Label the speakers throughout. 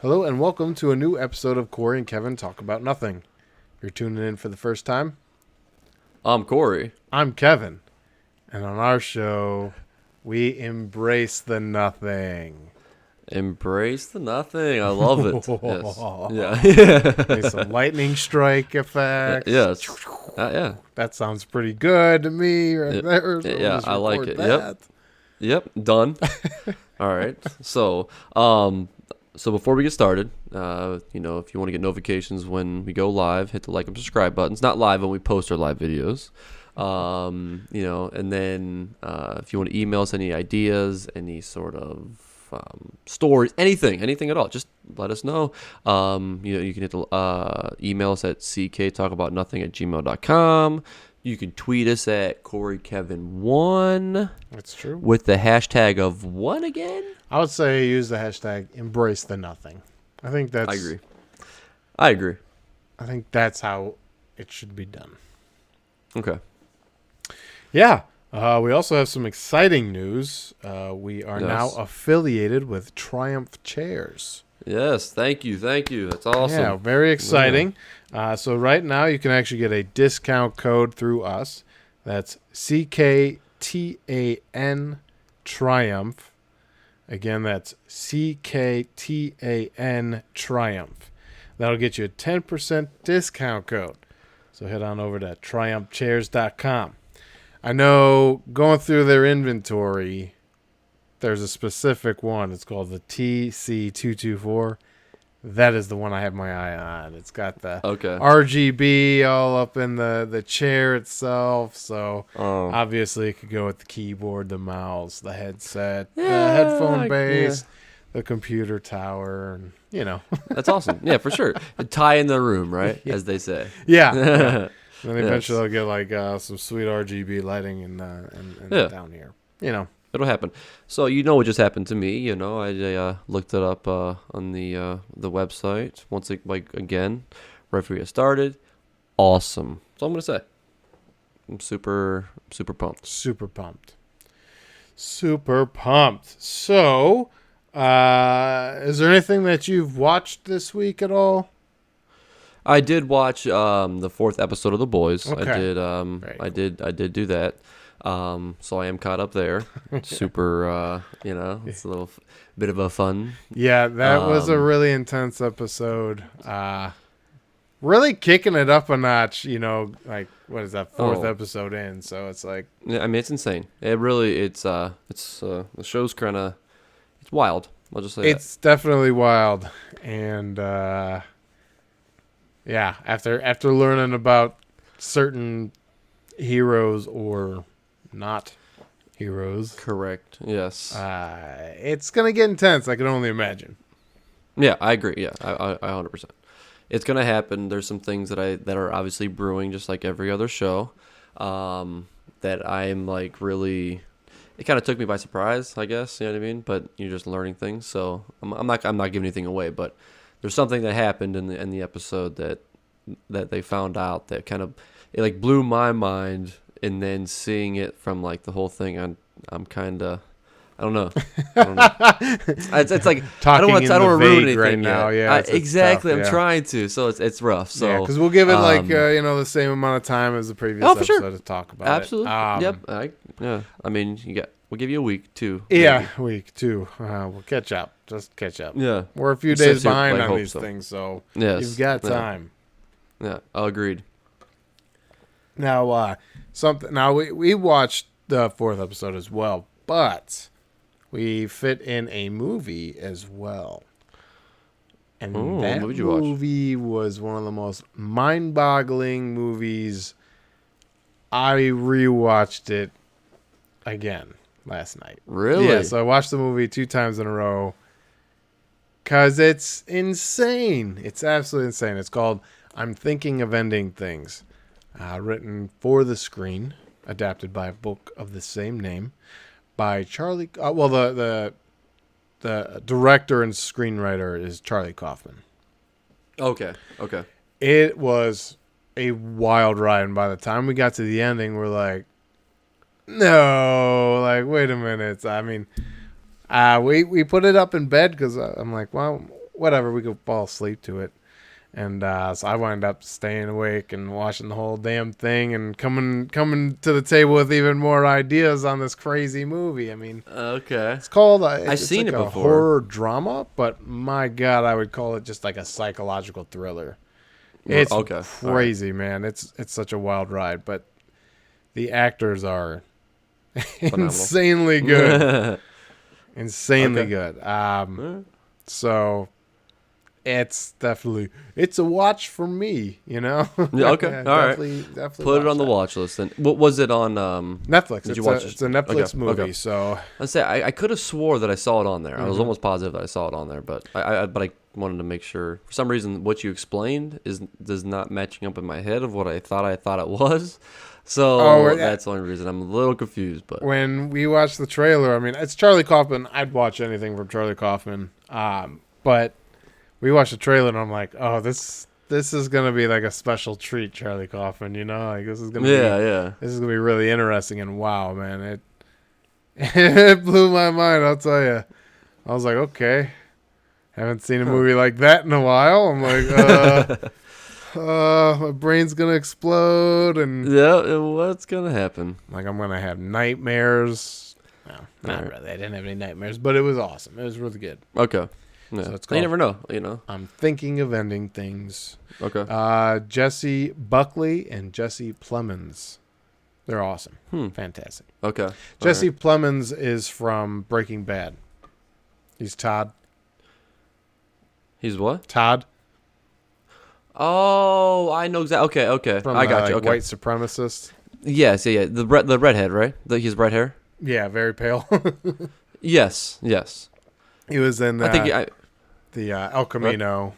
Speaker 1: Hello and welcome to a new episode of Corey and Kevin Talk About Nothing. If you're tuning in for the first time,
Speaker 2: I'm Corey.
Speaker 1: I'm Kevin. And on our show, we embrace the nothing.
Speaker 2: Embrace the nothing. I love it. Yes. Yeah.
Speaker 1: Maybe some lightning strike effects.
Speaker 2: Yes. Yeah.
Speaker 1: That sounds pretty good to me right there. So
Speaker 2: Yeah,
Speaker 1: let's
Speaker 2: I like
Speaker 1: record
Speaker 2: it.
Speaker 1: that.
Speaker 2: Yep. Done. All right. So before we get started, if you want to get notifications when we go live, hit the like and subscribe buttons. Not live when we post our live videos. And then if you want to email us any ideas, any sort of stories, anything at all, just let us know. You can hit the email us at cktalkaboutnothing@gmail.com. You can tweet us at CoreyKevin1.
Speaker 1: That's true.
Speaker 2: With the hashtag of what again?
Speaker 1: I would say use the hashtag embrace the nothing. I think that's.
Speaker 2: I agree.
Speaker 1: I think that's how it should be done.
Speaker 2: Okay.
Speaker 1: Yeah. We also have some exciting news. We are now affiliated with Triumph Chairs.
Speaker 2: Yes, thank you. That's awesome.
Speaker 1: Yeah, very exciting. So right now you can actually get a discount code through us. That's CKTAN Triumph. Again, that's CKTAN Triumph. That'll get you a 10% discount code. So head on over to triumphchairs.com. I know going through their inventory, there's a specific one. It's called the TC224. That is the one I have my eye on. It's got the RGB all up in the chair itself. So obviously it could go with the keyboard, the mouse, the headset, the headphone base, the computer tower, and
Speaker 2: That's awesome. Yeah, for sure. A tie in the room, right? As they say.
Speaker 1: Yeah. And then eventually they'll get like some sweet RGB lighting and down here.
Speaker 2: It'll happen. So what just happened to me. I looked it up on the website once again, right before we get started. Awesome. That's all I'm gonna say. I'm super pumped.
Speaker 1: Super pumped. So, is there anything that you've watched this week at all?
Speaker 2: I did watch the 4th episode of The Boys.
Speaker 1: Okay.
Speaker 2: I did.
Speaker 1: Cool.
Speaker 2: I did do that. So I am caught up there. Super. It's a little bit of a fun.
Speaker 1: Yeah, that was a really intense episode. Really kicking it up a notch. Like what is that 4th episode in? So it's like.
Speaker 2: Yeah, I mean it's insane. It really. It's the show's kind of. It's wild. I'll just say
Speaker 1: it's definitely wild, and yeah, after learning about certain heroes or not heroes,
Speaker 2: correct. Yes.
Speaker 1: It's gonna get intense. I can only imagine.
Speaker 2: Yeah, I agree. Yeah, I 100%. It's gonna happen. There's some things that are obviously brewing, just like every other show. That I'm like really. It kind of took me by surprise, I guess. You know what I mean? But you're just learning things, so I'm not giving anything away. But there's something that happened in the episode that they found out that kind of it like blew my mind, and then seeing it from like the whole thing, I'm kind of I don't know. It's like I don't want to ruin anything
Speaker 1: right now. Yeah,
Speaker 2: exactly.
Speaker 1: Tough,
Speaker 2: I'm trying to, so it's rough. So
Speaker 1: yeah, because we'll give it the same amount of time as the previous episode to talk about
Speaker 2: Absolutely.
Speaker 1: it.
Speaker 2: Yep. I mean, we'll give you a week too.
Speaker 1: Yeah, week 2. We'll catch up. Just catch up.
Speaker 2: Yeah,
Speaker 1: we're a few days behind on these things, so you've got time.
Speaker 2: Yeah, agreed.
Speaker 1: Now, we watched the 4th episode as well, but we fit in a movie as well. And that movie was one of the most mind-boggling movies. I rewatched it again last night.
Speaker 2: Really?
Speaker 1: Yeah, so I watched the movie 2 times in a row because it's insane. It's absolutely insane. It's called I'm Thinking of Ending Things. Written for the screen, adapted by a book of the same name by Charlie. The director and screenwriter is Charlie Kaufman.
Speaker 2: Okay.
Speaker 1: It was a wild ride, and by the time we got to the ending, we're like, no, wait a minute. I mean, we put it up in bed because I'm like, well, whatever, we could fall asleep to it. And so I wound up staying awake and watching the whole damn thing and coming to the table with even more ideas on this crazy movie. I mean,
Speaker 2: Okay.
Speaker 1: it's called
Speaker 2: I've seen
Speaker 1: like
Speaker 2: it
Speaker 1: a
Speaker 2: before.
Speaker 1: horror drama, but my God, I would call it just like a psychological thriller. It's
Speaker 2: Okay.
Speaker 1: crazy, man. It's such a wild ride, but the actors are insanely good. Insanely
Speaker 2: Okay.
Speaker 1: good. So it's a watch for me, you know.
Speaker 2: Yeah, okay.
Speaker 1: Yeah,
Speaker 2: All right.
Speaker 1: definitely
Speaker 2: Put it
Speaker 1: watch
Speaker 2: on the
Speaker 1: that.
Speaker 2: watch list. And what was it on?
Speaker 1: Netflix.
Speaker 2: Did you watch it?
Speaker 1: It's a Netflix
Speaker 2: Okay,
Speaker 1: movie.
Speaker 2: okay.
Speaker 1: So
Speaker 2: I could have swore that I saw it on there. I was almost positive that I saw it on there, but I wanted to make sure. For some reason, what you explained does not matching up in my head of what I thought it was. So that's the only reason I'm a little confused. But
Speaker 1: when we watched the trailer, I mean, it's Charlie Kaufman. I'd watch anything from Charlie Kaufman. But we watched the trailer and I'm like, oh, this is gonna be like a special treat, Charlie Kaufman. You know, like this is gonna this is gonna be really interesting. And wow, man, it blew my mind. I'll tell you. I was like, okay, haven't seen a movie like that in a while. I'm like, my brain's gonna explode, and
Speaker 2: yeah, what's gonna happen?
Speaker 1: like I'm gonna have nightmares. No, not
Speaker 2: Right.
Speaker 1: really. I didn't have any nightmares, but it was awesome. It was really good.
Speaker 2: Okay. Yeah.
Speaker 1: So it's
Speaker 2: You
Speaker 1: called
Speaker 2: never know, you know.
Speaker 1: I'm Thinking of Ending Things.
Speaker 2: Okay.
Speaker 1: Jesse Buckley and Jesse Plemons. They're awesome. Fantastic.
Speaker 2: Okay.
Speaker 1: Jesse Plemons is from Breaking Bad. He's Todd.
Speaker 2: He's what?
Speaker 1: Todd.
Speaker 2: Oh, I know exactly. Okay.
Speaker 1: From
Speaker 2: I got you.
Speaker 1: like,
Speaker 2: Okay.
Speaker 1: white supremacist.
Speaker 2: Yes, yeah. The redhead, right? He's red hair.
Speaker 1: Yeah, very pale.
Speaker 2: Yes.
Speaker 1: He was in
Speaker 2: I think.
Speaker 1: the El Camino.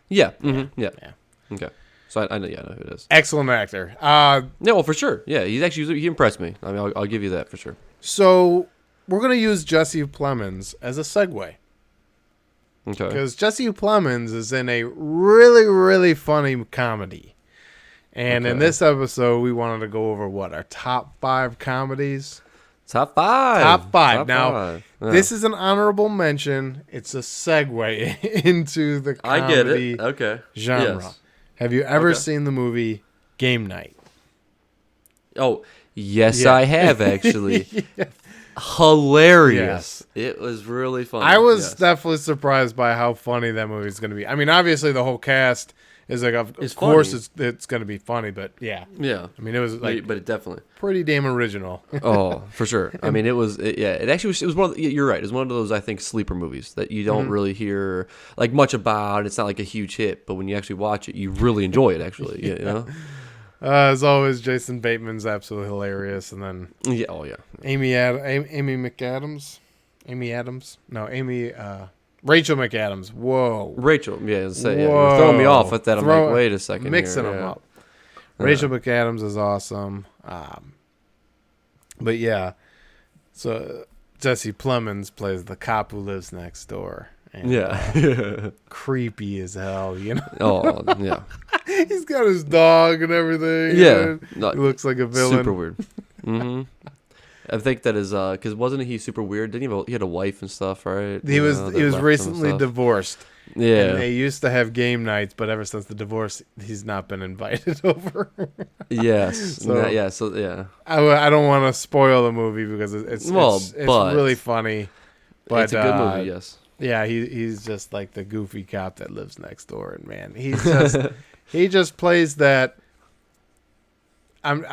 Speaker 2: Yeah. Mm-hmm, yeah.
Speaker 1: Yeah.
Speaker 2: Okay. So I know. Yeah, I know who it is.
Speaker 1: Excellent actor.
Speaker 2: Yeah, well, for sure. Yeah, he impressed me. I mean, I'll give you that for sure.
Speaker 1: So we're gonna use Jesse Plemons as a segue.
Speaker 2: Okay.
Speaker 1: Because Jesse Plemons is in a really, really funny comedy. And in this episode, we wanted to go over our top 5 comedies.
Speaker 2: Top 5.
Speaker 1: Top 5.
Speaker 2: Top
Speaker 1: Now,
Speaker 2: 5. Yeah.
Speaker 1: this is an honorable mention. It's a segue into the comedy
Speaker 2: I get it. Okay.
Speaker 1: genre.
Speaker 2: Yes.
Speaker 1: Have you ever seen the movie Game Night?
Speaker 2: Oh, yes,
Speaker 1: Yeah.
Speaker 2: I have actually. Hilarious.
Speaker 1: Yes.
Speaker 2: It was really funny.
Speaker 1: I was
Speaker 2: Yes.
Speaker 1: definitely surprised by how funny that movie is going to be. I mean, obviously the whole cast is like, of
Speaker 2: It's
Speaker 1: course
Speaker 2: funny.
Speaker 1: it's going to be funny, but yeah.
Speaker 2: Yeah.
Speaker 1: I mean, it was like
Speaker 2: But it definitely.
Speaker 1: pretty damn original.
Speaker 2: Oh, for sure. I mean, it was. It actually was. It was one. You're right. It's one of those, I think, sleeper movies that you don't really hear like much about. It's not like a huge hit, but when you actually watch it, you really enjoy it. Actually, you know.
Speaker 1: As always, Jason Bateman's absolutely hilarious, and then
Speaker 2: Yeah. Oh yeah.
Speaker 1: Amy McAdams, Rachel McAdams. Whoa,
Speaker 2: Rachel. Yeah. Say yeah.
Speaker 1: Whoa.
Speaker 2: You're throwing me off with that. I'm like, wait a second.
Speaker 1: mixing
Speaker 2: here.
Speaker 1: them
Speaker 2: Yeah.
Speaker 1: up. Rachel McAdams is awesome, but yeah. So Jesse Plemons plays the cop who lives next door. And,
Speaker 2: Yeah.
Speaker 1: creepy as hell, you know.
Speaker 2: Oh yeah.
Speaker 1: He's got his dog and everything.
Speaker 2: Yeah.
Speaker 1: and
Speaker 2: No,
Speaker 1: he looks like a villain.
Speaker 2: Super weird. Mm-hmm. I think that is because wasn't he super weird? Didn't he had a wife and stuff, right?
Speaker 1: He
Speaker 2: You
Speaker 1: was
Speaker 2: know,
Speaker 1: he
Speaker 2: that
Speaker 1: was
Speaker 2: left him and
Speaker 1: recently
Speaker 2: stuff.
Speaker 1: divorced.
Speaker 2: Yeah.
Speaker 1: And they used to have game nights, but ever since the divorce, he's not been invited over.
Speaker 2: Yes.
Speaker 1: So-
Speaker 2: Yeah. So yeah.
Speaker 1: I don't want to spoil the movie because it's
Speaker 2: but
Speaker 1: really funny. But
Speaker 2: it's a good movie. Yes.
Speaker 1: yeah, he's just like the goofy cop that lives next door, and man, he just plays that.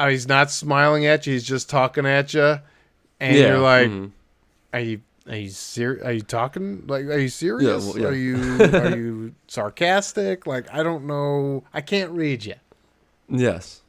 Speaker 1: He's not smiling at you; he's just talking at you, and
Speaker 2: Yeah,
Speaker 1: you're like,
Speaker 2: mhm.
Speaker 1: Are you serious? Are you talking? Like, are you serious?
Speaker 2: well, yeah.
Speaker 1: Are you sarcastic? Like, I don't know. I can't read you.
Speaker 2: Yes.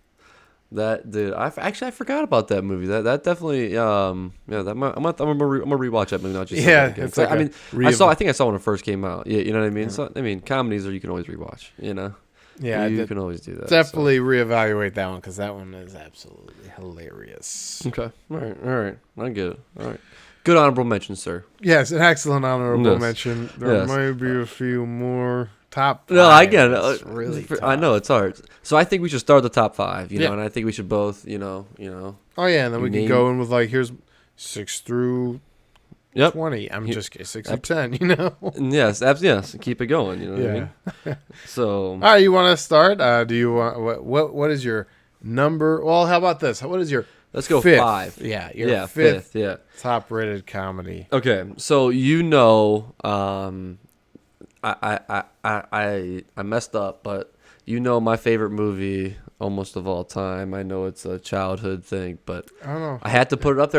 Speaker 2: That dude, I forgot about that movie. That definitely, I'm gonna rewatch that movie. Not just
Speaker 1: Yeah,
Speaker 2: again.
Speaker 1: it's
Speaker 2: 'Cause
Speaker 1: like
Speaker 2: I
Speaker 1: a
Speaker 2: mean, I think I saw when it first came out. Yeah, you know what I mean.
Speaker 1: Yeah.
Speaker 2: So I mean, comedies are you can always rewatch. You know.
Speaker 1: Yeah,
Speaker 2: you can always do that.
Speaker 1: definitely reevaluate that one because that one is absolutely hilarious.
Speaker 2: So. Okay. All right. I get it. All right. Good honorable mention, sir.
Speaker 1: Yes, an excellent honorable
Speaker 2: Yes.
Speaker 1: mention. There
Speaker 2: Yes.
Speaker 1: may be a few more top.
Speaker 2: No, I
Speaker 1: five.
Speaker 2: get
Speaker 1: It's
Speaker 2: it.
Speaker 1: really
Speaker 2: I
Speaker 1: tough.
Speaker 2: know it's hard. So I think we should start the top 5. You
Speaker 1: Yeah.
Speaker 2: know, and I think we should both. You know.
Speaker 1: Oh yeah, and then we can
Speaker 2: Name-
Speaker 1: go in with like here's 6 through
Speaker 2: Yep.
Speaker 1: 20. I'm
Speaker 2: He-
Speaker 1: just kidding. 6 or 10, you know?
Speaker 2: Yes, yes. Keep it going. You know what I mean? So
Speaker 1: All right, you want to start? Do you want what is your number? Well, how about this? What is your
Speaker 2: let's go
Speaker 1: fifth?
Speaker 2: 5.
Speaker 1: Yeah, your
Speaker 2: Yeah,
Speaker 1: fifth
Speaker 2: Yeah.
Speaker 1: top rated comedy.
Speaker 2: Okay, so I messed up, but my favorite movie almost of all time. I know it's a childhood thing, but
Speaker 1: I don't know.
Speaker 2: I had to put it up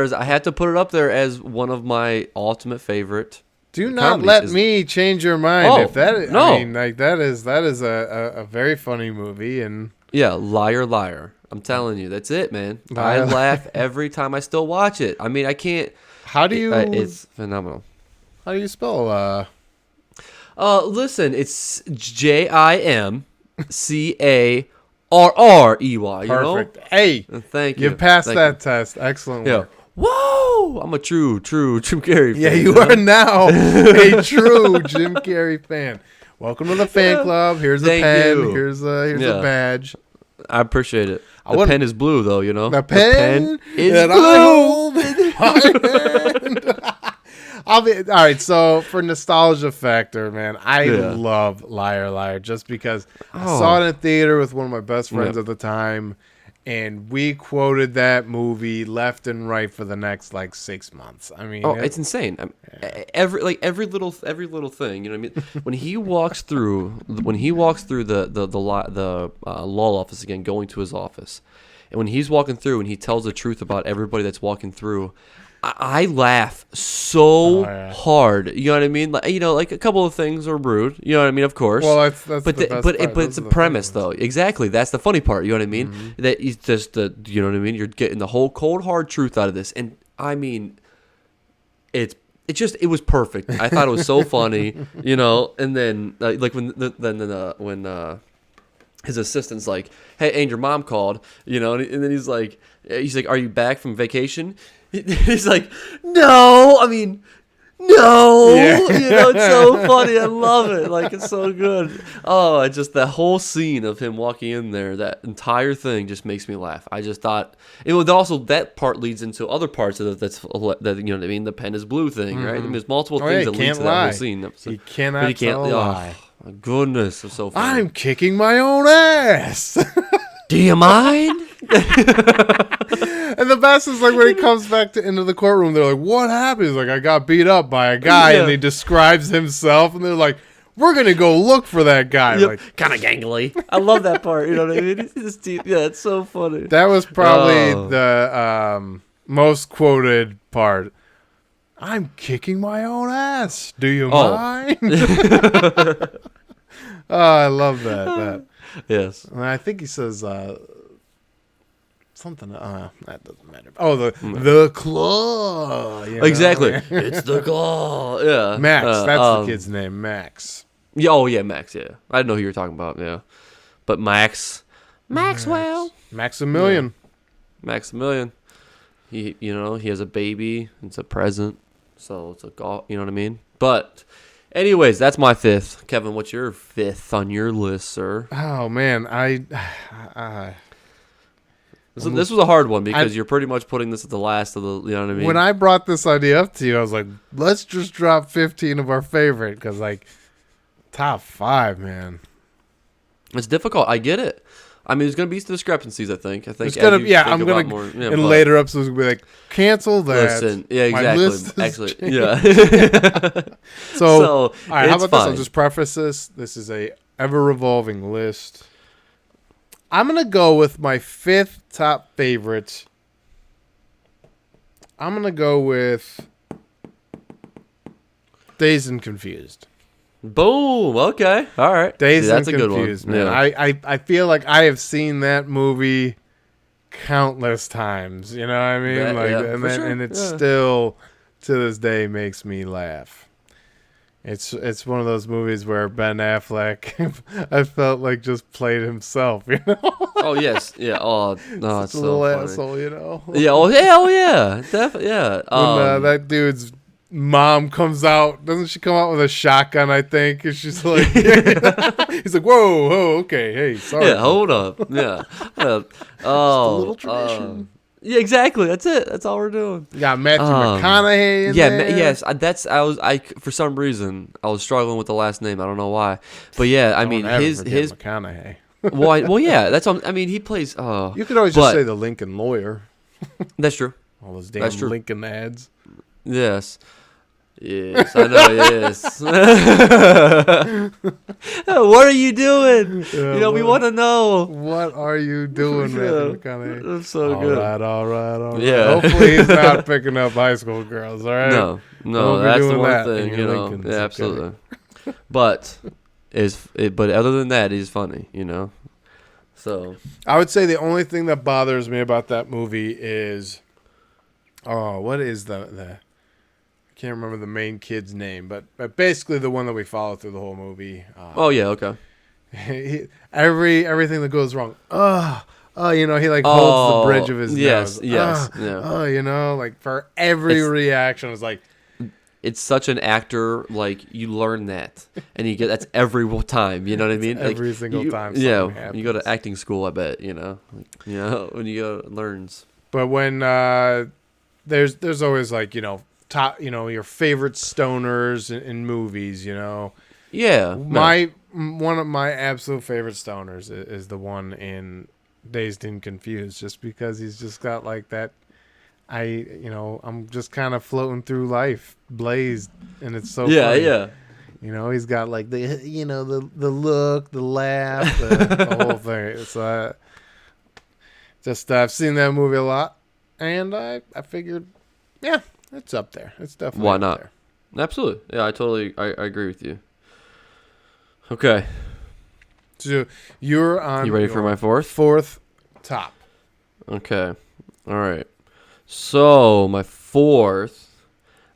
Speaker 2: there as one of my ultimate favorite.
Speaker 1: Do not
Speaker 2: comedies
Speaker 1: let
Speaker 2: is-
Speaker 1: me change your mind.
Speaker 2: Oh,
Speaker 1: If that,
Speaker 2: no.
Speaker 1: I mean, like that is a very funny movie, and
Speaker 2: Yeah, Liar Liar. I'm telling you, that's it, man.
Speaker 1: Liar,
Speaker 2: I
Speaker 1: Liar.
Speaker 2: laugh every time I still watch it. I mean, I can't.
Speaker 1: how do you
Speaker 2: It's phenomenal.
Speaker 1: how do you spell
Speaker 2: Listen, it's JIMCARREY.
Speaker 1: perfect? Hey,
Speaker 2: Thank you.
Speaker 1: you passed
Speaker 2: Thank
Speaker 1: that test. Excellent
Speaker 2: Yeah.
Speaker 1: work.
Speaker 2: Whoa! I'm a true Jim Carrey fan.
Speaker 1: Yeah, you are now a true Jim Carrey fan. Welcome to the fan club. Here's a
Speaker 2: Thank
Speaker 1: pen.
Speaker 2: you.
Speaker 1: Here's
Speaker 2: Yeah.
Speaker 1: a badge.
Speaker 2: I appreciate it.
Speaker 1: I
Speaker 2: The
Speaker 1: wouldn't-
Speaker 2: pen is blue, though.
Speaker 1: The pen
Speaker 2: is
Speaker 1: that I
Speaker 2: blue.
Speaker 1: hold in my hand. All right. So for nostalgia factor, man, I
Speaker 2: Yeah.
Speaker 1: love Liar Liar just because I
Speaker 2: Oh.
Speaker 1: saw it in theater with one of my best friends
Speaker 2: Yeah.
Speaker 1: at the time, and we quoted that movie left and right for the next 6 months. I mean,
Speaker 2: Oh, it's insane. Every little thing. You know what I mean? When he walks through the law office again, going to his office, and when he's walking through and he tells the truth about everybody that's walking through, I laugh so hard. You know what I mean? Like a couple of things are rude. You know what I mean? Of course.
Speaker 1: well, that's
Speaker 2: But
Speaker 1: the best part.
Speaker 2: it's
Speaker 1: Those
Speaker 2: the
Speaker 1: are the
Speaker 2: premise
Speaker 1: funny ones.
Speaker 2: though. Exactly. That's the funny part. You know what I mean?
Speaker 1: Mm-hmm.
Speaker 2: That it's just you know what I mean? You're getting the whole cold hard truth out of this. And I mean, it was perfect. I thought it was so funny, and then when his assistant's like, "Hey, and your mom called," and then he's like, "Are you back from vacation?" He's like, "No, I mean, no."
Speaker 1: Yeah.
Speaker 2: It's so funny. I love it. Like, it's so good. Oh, just that whole scene of him walking in there, that entire thing just makes me laugh. I just thought it would also, that part leads into other parts of it. That you know what I mean. The pen is blue thing, right? I mean, there's multiple things that lead to that whole scene.
Speaker 1: You cannot tell a lie.
Speaker 2: My goodness, it's so funny.
Speaker 1: I'm kicking my own ass.
Speaker 2: Do you mind?
Speaker 1: And the best is when he comes back into the courtroom, they're like, "What happened?" He's like, "I got beat up by a guy,"
Speaker 2: Yeah.
Speaker 1: and he describes himself, and they're like, "We're gonna go look for that guy." Like,
Speaker 2: Kind of gangly. I love that part. You know what I mean? His teeth. Yeah, it's so funny.
Speaker 1: that was probably
Speaker 2: Oh.
Speaker 1: the most quoted part. I'm kicking my own ass. Do you mind? Oh, I love that.
Speaker 2: Yes.
Speaker 1: And I think he says something. That doesn't matter. Oh, the claw. you know?
Speaker 2: Exactly. It's the claw. Yeah.
Speaker 1: Max. That's the kid's name. Max.
Speaker 2: Yeah. Oh yeah, Max. Yeah. I didn't know who you were talking about. Yeah. But Maxwell.
Speaker 1: Maximilian.
Speaker 2: Maximilian. He has a baby. It's a present. So it's a golf. You know what I mean? But, anyways, that's my fifth. Kevin, what's your fifth on your list, sir?
Speaker 1: Oh man,
Speaker 2: This was a hard one because you're pretty much putting this at the last of the. You know what I mean?
Speaker 1: when I brought this idea up to you, I was like, let's just drop 15 of our favorite because top 5, man.
Speaker 2: It's difficult. I get it. I mean, there's going to be some discrepancies, I think.
Speaker 1: It's gonna,
Speaker 2: as you
Speaker 1: yeah,
Speaker 2: think
Speaker 1: I'm
Speaker 2: about
Speaker 1: gonna
Speaker 2: more,
Speaker 1: in later episodes we'll be like, cancel that.
Speaker 2: Listen, yeah,
Speaker 1: My
Speaker 2: exactly.
Speaker 1: list has
Speaker 2: Actually,
Speaker 1: changed.
Speaker 2: yeah.
Speaker 1: So, all right, how
Speaker 2: it's
Speaker 1: about this? I'll
Speaker 2: fine.
Speaker 1: just preface this. This is a ever revolving list. I'm gonna go with my 5th top favorite. I'm gonna go with Dazed and Confused.
Speaker 2: Boom. Okay. All right.
Speaker 1: Dazed
Speaker 2: See, that's
Speaker 1: and
Speaker 2: a good one.
Speaker 1: Confused, man.
Speaker 2: Yeah.
Speaker 1: I feel like I have seen that movie countless times. You know what I mean?
Speaker 2: That- yeah, for sure.
Speaker 1: And it's
Speaker 2: Yeah.
Speaker 1: still to this day makes me laugh. It's one of those movies where Ben Affleck, I felt like just played himself. You know,
Speaker 2: Oh yes. Yeah. Oh no, it's
Speaker 1: a
Speaker 2: so
Speaker 1: little
Speaker 2: funny.
Speaker 1: asshole. You know.
Speaker 2: Yeah. Oh hell yeah. Definitely. Yeah.
Speaker 1: When that dude's mom comes out, doesn't she come out with a shotgun? I think, and she's like, he's like, whoa, okay, hey, sorry.
Speaker 2: Yeah. Hold up. Yeah.
Speaker 1: a little tradition.
Speaker 2: Yeah, exactly. That's it. That's all we're doing.
Speaker 1: You got Matthew McConaughey in there.
Speaker 2: Yes. For some reason I was struggling with the last name. I don't know why, but yeah, I mean his
Speaker 1: McConaughey.
Speaker 2: well, yeah. That's I mean he plays.
Speaker 1: You could always just say the Lincoln Lawyer.
Speaker 2: That's true.
Speaker 1: All those damn Lincoln ads.
Speaker 2: Yes. Yes, I know. Yes. What are you doing? We want to know.
Speaker 1: What are you doing, Matthew McConaughey?
Speaker 2: That's so good.
Speaker 1: All right.
Speaker 2: Yeah.
Speaker 1: Hopefully he's not picking up high school girls. All right.
Speaker 2: No, that's the one thing. Yeah, absolutely. But but other than that, he's funny. So
Speaker 1: I would say the only thing that bothers me about that movie is, what is the I can't remember the main kid's name, but basically the one that we follow through the whole movie.
Speaker 2: Okay.
Speaker 1: Everything that goes wrong. He like holds the bridge of his nose.
Speaker 2: Yes.
Speaker 1: Like for every reaction, it's like.
Speaker 2: It's such an actor, like you learn that, and you get that's every time. You know what I mean?
Speaker 1: Every single time.
Speaker 2: Yeah, when you go to acting school, I bet when you go learns.
Speaker 1: But when there's always like top your favorite stoners in movies.
Speaker 2: Yeah.
Speaker 1: One of my absolute favorite stoners is the one in Dazed and Confused, just because he's just got like that. I'm just kind of floating through life, blazed, and it's so funny.
Speaker 2: Yeah.
Speaker 1: He's got like the the look, the laugh, the whole thing. So I've seen that movie a lot, and I figured, yeah, it's up there. It's definitely
Speaker 2: why
Speaker 1: up
Speaker 2: not?
Speaker 1: There.
Speaker 2: Absolutely, yeah, I agree with you. Okay,
Speaker 1: so you're on.
Speaker 2: You ready for my fourth?
Speaker 1: Fourth top.
Speaker 2: Okay, all right. So my fourth,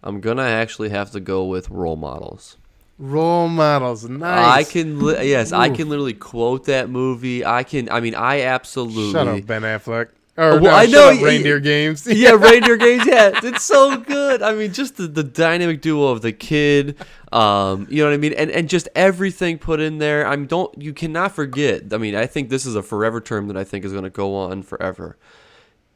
Speaker 2: I'm gonna actually have to go with Role Models.
Speaker 1: Role Models, nice.
Speaker 2: I can literally quote that movie. I absolutely.
Speaker 1: Shut up, Ben Affleck.
Speaker 2: I know
Speaker 1: Reindeer Games.
Speaker 2: Yeah, Reindeer Games. Yeah, it's so good. I mean, just the dynamic duo of the kid. You know what I mean, and just everything put in there. You cannot forget. I mean, I think this is a forever term that I think is going to go on forever.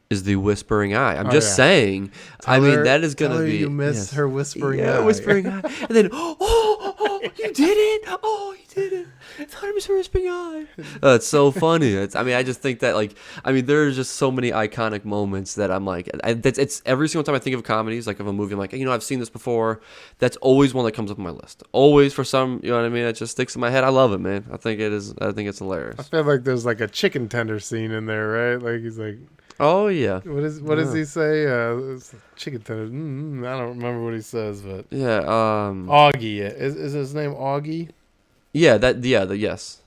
Speaker 2: Is the whispering eye. I'm just saying. That is going to be.
Speaker 1: You miss her whispering eye.
Speaker 2: Yeah, whispering eye. And then, you did it. Oh, you did it. I thought it was her whispering eye. It's so funny. I just think that, there's just so many iconic moments that I'm like, it's every single time I think of comedies, like of a movie, I'm like, I've seen this before. That's always one that comes up on my list. Always for some, you know what I mean? It just sticks in my head. I love it, man. I think it's hilarious.
Speaker 1: I feel like there's like a chicken tender scene in there, right? Like he's like.
Speaker 2: Oh yeah.
Speaker 1: What does he say? Chicken tender. I don't remember what he says, but
Speaker 2: yeah.
Speaker 1: Augie. Is his name Augie?
Speaker 2: Yeah. Yes.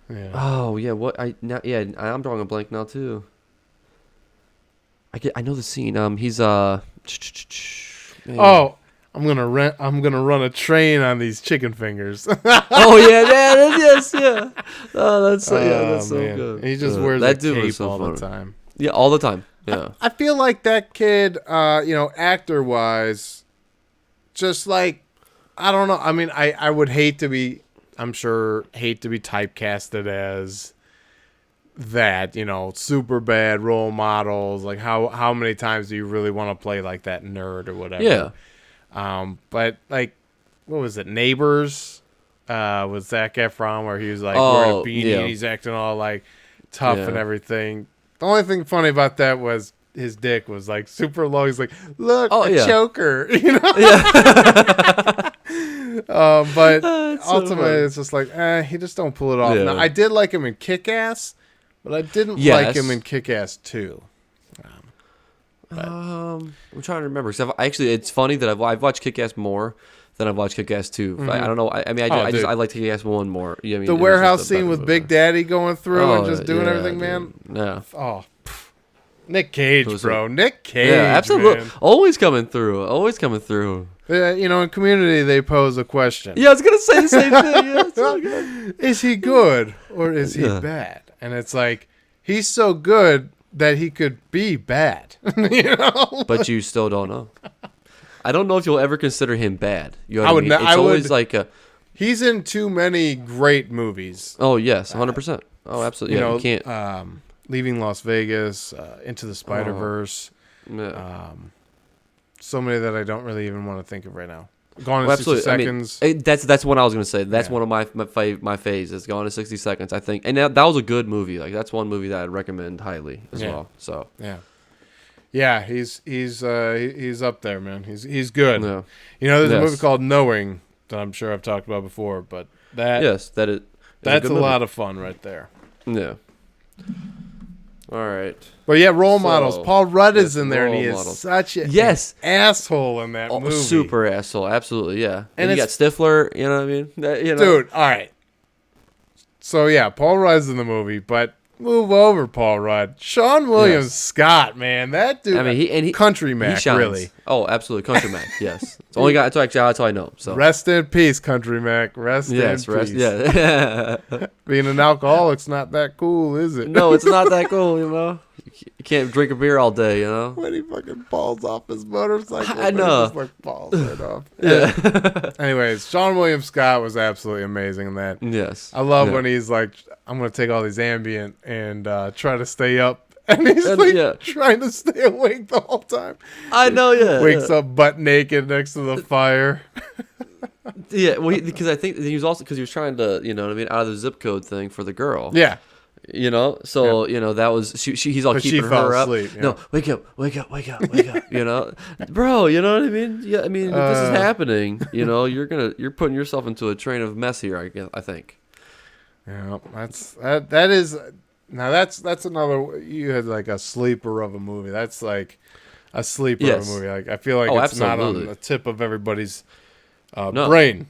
Speaker 1: Yeah.
Speaker 2: Oh yeah. I'm drawing a blank now too. I know the scene. He's man.
Speaker 1: Oh, I'm gonna run a train on these chicken fingers.
Speaker 2: Oh yeah, yes, yeah. Oh, that's so good.
Speaker 1: He just wears that cape all the time.
Speaker 2: Yeah, all the time. Yeah.
Speaker 1: I feel like that kid, actor wise, just like I don't know. I mean, I would hate to be typecasted as that, super bad Role Models. Like how many times do you really want to play like that nerd or whatever?
Speaker 2: Yeah.
Speaker 1: But like, what was it? Neighbors, with Zac Efron, where he was like wearing a beanie and he's acting all like tough and everything. The only thing funny about that was his dick was like super low. He's like, look, choker, Yeah. But ultimately, it's just like, he just don't pull it off.
Speaker 2: Yeah.
Speaker 1: Now, I did like him in Kick-Ass, but I didn't like him in Kick-Ass 2.
Speaker 2: I'm trying to remember. Cause it's funny that I've watched Kick-Ass more than I've watched Kick-Ass 2. Mm-hmm. I don't know. I like Kick-Ass 1 more. You know what I mean?
Speaker 1: The warehouse scene with Big Daddy going through and just doing everything, man.
Speaker 2: Yeah.
Speaker 1: Oh, Nick Cage, bro. Nick Cage.
Speaker 2: Yeah, absolutely.
Speaker 1: Man.
Speaker 2: Always coming through.
Speaker 1: In Community, they pose a question.
Speaker 2: Yeah, I was gonna say the same thing. Yeah, it's so good.
Speaker 1: Is he good or is he bad? And it's like he's so good that he could be bad,
Speaker 2: But you still don't know. I don't know if you'll ever consider him bad. You know what I mean? It's always like
Speaker 1: he's in too many great movies.
Speaker 2: Oh yes, 100%. Oh, absolutely. Yeah, you can't.
Speaker 1: Leaving Las Vegas, Into the Spider-Verse.
Speaker 2: Yeah.
Speaker 1: So many that I don't really even want to think of right now. Gone in
Speaker 2: Well,
Speaker 1: 60
Speaker 2: absolutely.
Speaker 1: Seconds.
Speaker 2: I mean, that's what I was gonna say. That's
Speaker 1: Yeah.
Speaker 2: one of my phases. Gone in 60 Seconds, I think, and that was a good movie. Like that's one movie that I'd recommend highly as well. So
Speaker 1: Yeah, he's up there, man. He's good.
Speaker 2: yeah.
Speaker 1: You know, there's a movie
Speaker 2: Yes.
Speaker 1: called Knowing that I'm sure I've talked about before, but
Speaker 2: Yes, that is.
Speaker 1: that's
Speaker 2: good
Speaker 1: a
Speaker 2: movie.
Speaker 1: lot of fun right there.
Speaker 2: Yeah. All right.
Speaker 1: But yeah, role
Speaker 2: So,
Speaker 1: models. Paul Rudd is
Speaker 2: yes,
Speaker 1: in there, and he
Speaker 2: role
Speaker 1: is
Speaker 2: models.
Speaker 1: such an asshole in that
Speaker 2: Oh,
Speaker 1: movie.
Speaker 2: super asshole. Absolutely, yeah.
Speaker 1: And
Speaker 2: And you got Stifler. You know what I mean?
Speaker 1: Dude, all right. So yeah, Paul Rudd's in the movie, but move over, Paul Rudd. Sean William
Speaker 2: Yes.
Speaker 1: Scott, man, that dude.
Speaker 2: I mean, he
Speaker 1: Country
Speaker 2: he
Speaker 1: Mac,
Speaker 2: shines.
Speaker 1: really.
Speaker 2: Oh, absolutely, Country Mac. Yes, it's only got. That's all I know. So
Speaker 1: Rest in peace, Country Mac. Rest in peace.
Speaker 2: Yeah.
Speaker 1: Being an alcoholic's not that cool, is it?
Speaker 2: No, it's not that cool. You know, you can't drink a beer all day. You know.
Speaker 1: When he fucking falls off his motorcycle,
Speaker 2: I know.
Speaker 1: It just like falls right off.
Speaker 2: Yeah.
Speaker 1: Anyways, Sean William Scott was absolutely amazing in that.
Speaker 2: Yes.
Speaker 1: I love
Speaker 2: Yeah.
Speaker 1: when he's like, I'm going to take all these ambient and try to stay up. And he's like trying to stay awake the whole time.
Speaker 2: I know. Yeah.
Speaker 1: Wakes up butt naked next to the fire.
Speaker 2: Yeah. Well, because I think he was also because he was trying to, you know what I mean, out of the zip code thing for the girl.
Speaker 1: Yeah.
Speaker 2: You know, so you know that was he's all
Speaker 1: But
Speaker 2: keeping
Speaker 1: she fell
Speaker 2: her up.
Speaker 1: asleep, yeah.
Speaker 2: No, wake up. You know, bro. You know what I mean? Yeah, I mean, if this is happening, you know, you're putting yourself into a train of mess here. I think.
Speaker 1: Yeah, that is now that's another. You had like a sleeper of a movie. That's like a sleeper of a movie. Like I feel like it's not on the tip of everybody's brain.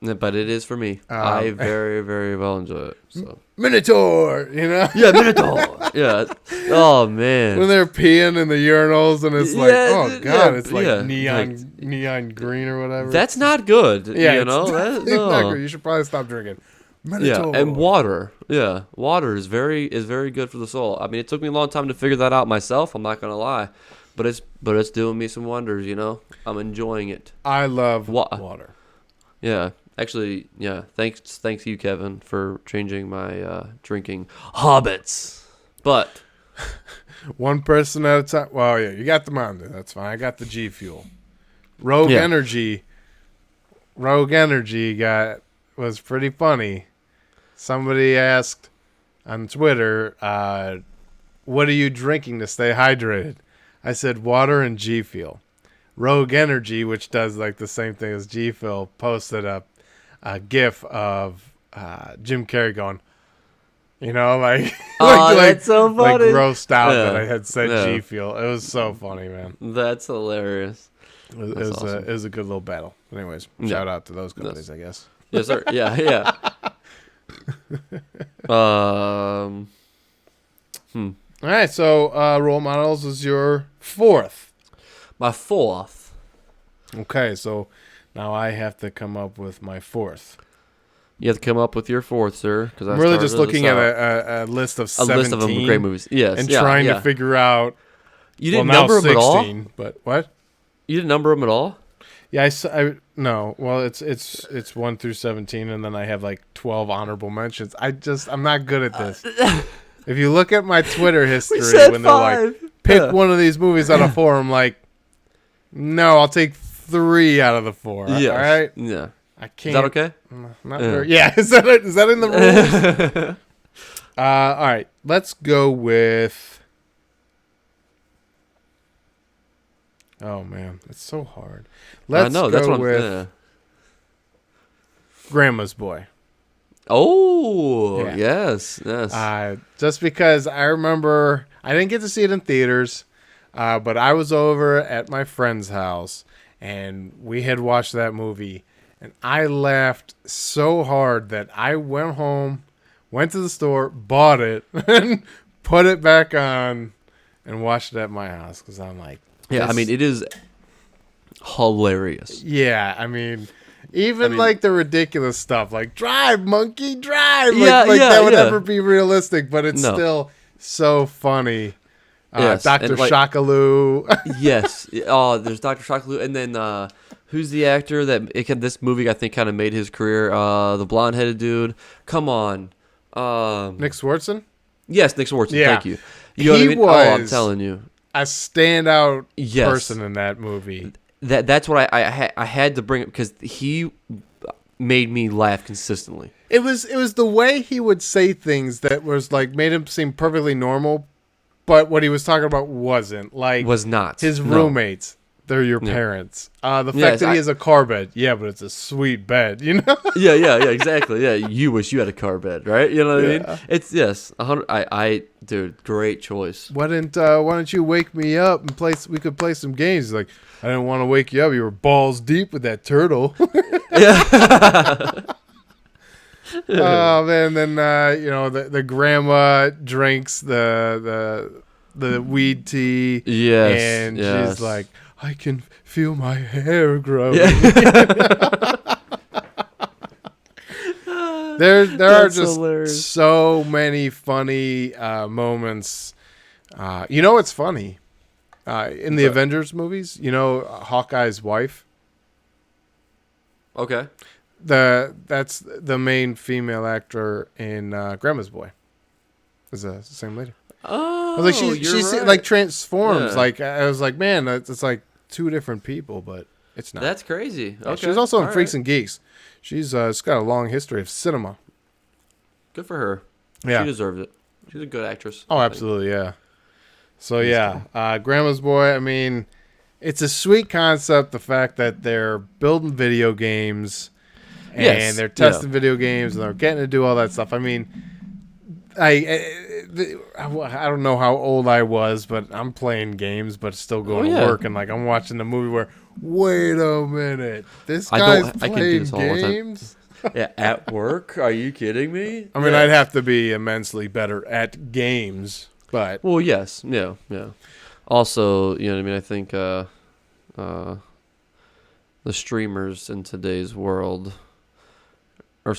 Speaker 2: But it is for me. I very, very well enjoy it. So
Speaker 1: Minotaur, you know?
Speaker 2: Yeah, Minotaur. Yeah. Oh man.
Speaker 1: When they're peeing in the urinals and it's like, oh god, it's like
Speaker 2: yeah.
Speaker 1: neon green or whatever.
Speaker 2: That's not good.
Speaker 1: Yeah,
Speaker 2: you know.
Speaker 1: It's not good. You should probably stop drinking. Minotaur.
Speaker 2: Yeah, and water. Yeah, water is very good for the soul. I mean, it took me a long time to figure that out myself. I'm not gonna lie, but it's doing me some wonders. You know, I'm enjoying it.
Speaker 1: I love water.
Speaker 2: Yeah. Actually, yeah. Thanks you, Kevin, for changing my drinking habits. But
Speaker 1: one person at a time. Well, yeah, you got the Mountain Dew. That's fine. I got the G Fuel. Rogue Energy was pretty funny. Somebody asked on Twitter, "What are you drinking to stay hydrated?" I said water and G Fuel. Rogue Energy, which does like the same thing as G Fuel, posted a GIF of Jim Carrey going, you know, like,
Speaker 2: that's so funny.
Speaker 1: Like roast out that I had said G Fuel. It was so funny, man.
Speaker 2: That's hilarious.
Speaker 1: It was a good little battle. Anyways, shout out to those companies, I guess.
Speaker 2: Yes, sir. Yeah.
Speaker 1: All right, so role models is your fourth.
Speaker 2: My fourth.
Speaker 1: Okay, so now I have to come up with my fourth.
Speaker 2: You have to come up with your fourth, sir. Because
Speaker 1: I'm really just looking at a list of 17.
Speaker 2: A list of them great movies. Yes.
Speaker 1: And trying to figure out.
Speaker 2: You didn't number them 16, at all?
Speaker 1: But what?
Speaker 2: You didn't number them at all?
Speaker 1: Yeah, no. Well, it's 1 through 17, and then I have like 12 honorable mentions. I'm not good at this. If you look at my Twitter history, when they're like, pick one of these movies out of 4, I'm like, no, I'll take 3 out of the 4.
Speaker 2: Yes.
Speaker 1: All right?
Speaker 2: Yeah.
Speaker 1: I can't.
Speaker 2: Is that okay?
Speaker 1: Not very. Yeah. Is that in the rules? All right. Let's go with. Oh man, it's so hard. Let's go
Speaker 2: that's
Speaker 1: with Grandma's Boy.
Speaker 2: Oh,
Speaker 1: yeah.
Speaker 2: yes.
Speaker 1: Just because I remember I didn't get to see it in theaters, but I was over at my friend's house and we had watched that movie, and I laughed so hard that I went home, went to the store, bought it, and put it back on and watched it at my house because I'm like,
Speaker 2: yeah, I mean, it is hilarious.
Speaker 1: Yeah, I mean, like the ridiculous stuff, like drive, monkey, drive. That would never be realistic, but it's still so funny.
Speaker 2: Yes,
Speaker 1: Dr. Shakaloo.
Speaker 2: Yes. Oh, there's Dr. Shakaloo. And then who's the actor that this movie, I think, kind of made his career? The blonde-headed dude. Come on.
Speaker 1: Nick Swartzen?
Speaker 2: Yes, Nick Swartzen.
Speaker 1: Yeah.
Speaker 2: Thank you. You know what I mean? I'm
Speaker 1: was
Speaker 2: telling you.
Speaker 1: a standout
Speaker 2: Yes.
Speaker 1: person in that movie.
Speaker 2: That's what I had to bring it because he made me laugh consistently.
Speaker 1: It was the way he would say things that was like made him seem perfectly normal, but what he was talking about wasn't. Like
Speaker 2: Was not.
Speaker 1: his
Speaker 2: No.
Speaker 1: roommates. They're your
Speaker 2: Yeah.
Speaker 1: parents. The fact
Speaker 2: Yes,
Speaker 1: that he has a car bed. Yeah, but it's a sweet bed, you know?
Speaker 2: Yeah, exactly. Yeah, you wish you had a car bed, right? You know what I
Speaker 1: Yeah.
Speaker 2: mean? It's 100. Dude, great choice.
Speaker 1: Why don't you wake me up and we could play some games? He's like, I didn't want to wake you up. You were balls deep with that turtle.
Speaker 2: Yeah.
Speaker 1: Oh man, then the grandma drinks the weed tea.
Speaker 2: Yes,
Speaker 1: And
Speaker 2: yes.
Speaker 1: she's like, I can feel my hair growing.
Speaker 2: Yeah.
Speaker 1: There are
Speaker 2: That's
Speaker 1: just
Speaker 2: hilarious.
Speaker 1: so many funny moments. What's funny? In the Avengers movies, Hawkeye's wife.
Speaker 2: Okay.
Speaker 1: That's the main female actor in Grandma's Boy. Is the same lady.
Speaker 2: Oh,
Speaker 1: I was like, she's
Speaker 2: right.
Speaker 1: like transforms.
Speaker 2: Yeah.
Speaker 1: Like I was like, man, it's like two different people, but it's not.
Speaker 2: That's crazy. Okay.
Speaker 1: She was also in
Speaker 2: All
Speaker 1: Freaks
Speaker 2: right.
Speaker 1: and Geeks. She's got a long history of cinema.
Speaker 2: Good for her.
Speaker 1: Yeah.
Speaker 2: She deserves it. She's a good actress.
Speaker 1: Oh,
Speaker 2: I think.
Speaker 1: absolutely, yeah. So yeah, Grandma's Boy. I mean, it's a sweet concept. The fact that they're building video games and
Speaker 2: Yes,
Speaker 1: they're testing video games and they're getting to do all that stuff. I mean, I don't know how old I was, but I'm playing games, but still going to work, and like I'm watching the movie where, wait a minute, this guy's
Speaker 2: I can do
Speaker 1: playing
Speaker 2: this all the time.
Speaker 1: games.
Speaker 2: Yeah, at work? Are you kidding me?
Speaker 1: I mean,
Speaker 2: Yeah.
Speaker 1: I'd have to be immensely better at games, but
Speaker 2: Well, yes, yeah. Also, you know what I mean. I think the streamers in today's world are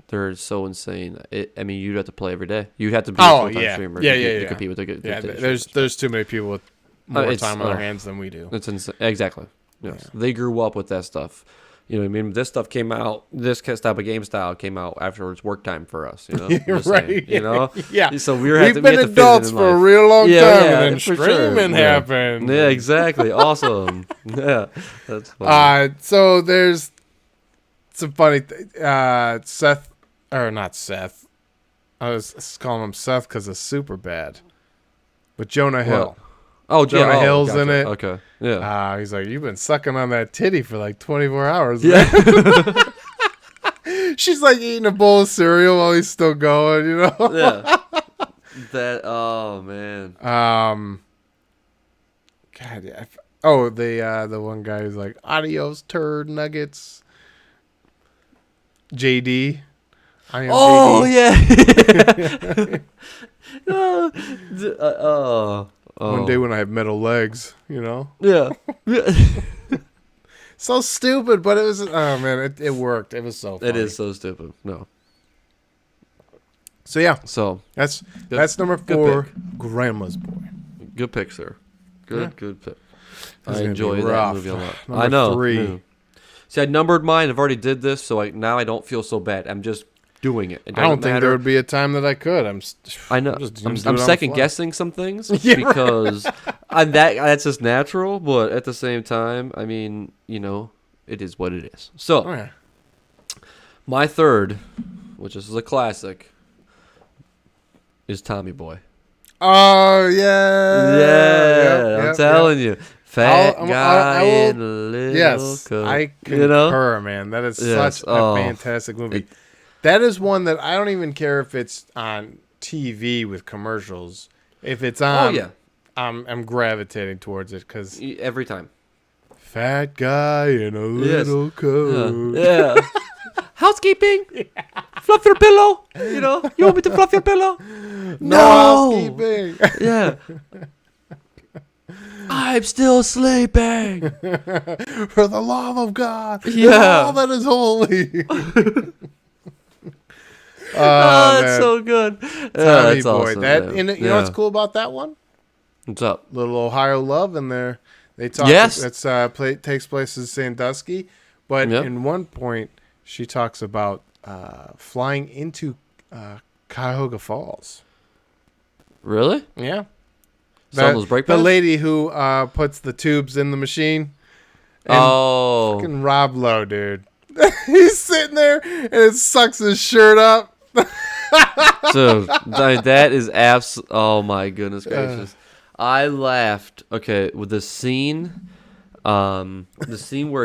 Speaker 2: they're so insane. I mean, you'd have to play every day. You'd have to be a full-time streamer to compete with the
Speaker 1: there's too many people with more
Speaker 2: it's-
Speaker 1: time on their hands than we do.
Speaker 2: It's insane. Exactly. Yes. They grew up with that stuff. You know what I mean? This stuff came out, this type of game style came out after it's work time for us. You know?
Speaker 1: You're
Speaker 2: Just saying,
Speaker 1: right.
Speaker 2: you know?
Speaker 1: Yeah.
Speaker 2: So
Speaker 1: We've been
Speaker 2: adults
Speaker 1: adults for a real long time, and then
Speaker 2: for
Speaker 1: streaming
Speaker 2: sure.
Speaker 1: happened.
Speaker 2: Yeah, exactly. Awesome. Yeah. That's funny.
Speaker 1: So there's some funny Seth, or not Seth. I was calling him Seth because of Superbad. But Jonah Hill.
Speaker 2: Oh,
Speaker 1: Jonah Hill's
Speaker 2: gotcha.
Speaker 1: in it.
Speaker 2: Okay. Yeah.
Speaker 1: He's like, you've been sucking on that titty for like 24 hours.
Speaker 2: Yeah.
Speaker 1: Man. She's like eating a bowl of cereal while he's still going, you know?
Speaker 2: Yeah. Oh, man.
Speaker 1: God. The one guy who's like, adios, turd nuggets. JD. I am
Speaker 2: JD. Yeah.
Speaker 1: One day when I have metal legs, you know?
Speaker 2: Yeah.
Speaker 1: So stupid, but it was, oh man, it worked. It was so funny.
Speaker 2: It is so stupid. No.
Speaker 1: So yeah,
Speaker 2: So
Speaker 1: that's number
Speaker 2: good
Speaker 1: 4,
Speaker 2: pick.
Speaker 1: Grandma's Boy.
Speaker 2: good pick, sir. Good pick.
Speaker 1: This
Speaker 2: I
Speaker 1: is gonna
Speaker 2: enjoy
Speaker 1: be
Speaker 2: that
Speaker 1: rough.
Speaker 2: movie a lot.
Speaker 1: Number
Speaker 2: I know.
Speaker 1: 3.
Speaker 2: Yeah. See, I numbered mine. I've already did this, so now I don't feel so bad. I'm just doing it. It
Speaker 1: I don't
Speaker 2: doesn't
Speaker 1: think
Speaker 2: matter.
Speaker 1: there would be a time that I could.
Speaker 2: I know.
Speaker 1: just
Speaker 2: I'm
Speaker 1: gonna do it on the
Speaker 2: second
Speaker 1: fly.
Speaker 2: guessing some things
Speaker 1: Yeah, right.
Speaker 2: because that's just natural. But at the same time, I mean, it is what it is. So
Speaker 1: Oh, yeah.
Speaker 2: my third, which is a classic, is Tommy Boy.
Speaker 1: Oh yeah.
Speaker 2: I'm telling you, fat
Speaker 1: I
Speaker 2: guy
Speaker 1: will-
Speaker 2: in a little
Speaker 1: Yes,
Speaker 2: coat.
Speaker 1: I concur, man. That is
Speaker 2: Yes.
Speaker 1: such
Speaker 2: Oh.
Speaker 1: a fantastic movie. That is one that I don't even care if it's on TV with commercials. If it's on, I'm gravitating towards it because
Speaker 2: Every time.
Speaker 1: fat guy in a little coat.
Speaker 2: Yeah. Housekeeping. Fluff your pillow. You want me to fluff your pillow?
Speaker 1: No housekeeping.
Speaker 2: Yeah. I'm still sleeping.
Speaker 1: For the love of God, and
Speaker 2: Yeah.
Speaker 1: all that is holy.
Speaker 2: Oh, that's
Speaker 1: man.
Speaker 2: so good.
Speaker 1: Tommy
Speaker 2: That's
Speaker 1: Boy.
Speaker 2: awesome,
Speaker 1: That
Speaker 2: man.
Speaker 1: and you know what's cool about that one?
Speaker 2: What's up?
Speaker 1: Little Ohio love in there. They talk.
Speaker 2: Yes.
Speaker 1: It's takes place in Sandusky, but
Speaker 2: Yep.
Speaker 1: in one point she talks about flying into Cuyahoga Falls.
Speaker 2: Really?
Speaker 1: Yeah.
Speaker 2: Selling those brake
Speaker 1: the
Speaker 2: pads?
Speaker 1: lady who puts the tubes in the machine. And
Speaker 2: Oh.
Speaker 1: fucking Rob Lowe, dude. He's sitting there and it sucks his shirt up.
Speaker 2: So that is oh my goodness gracious. I laughed. Okay, with the scene where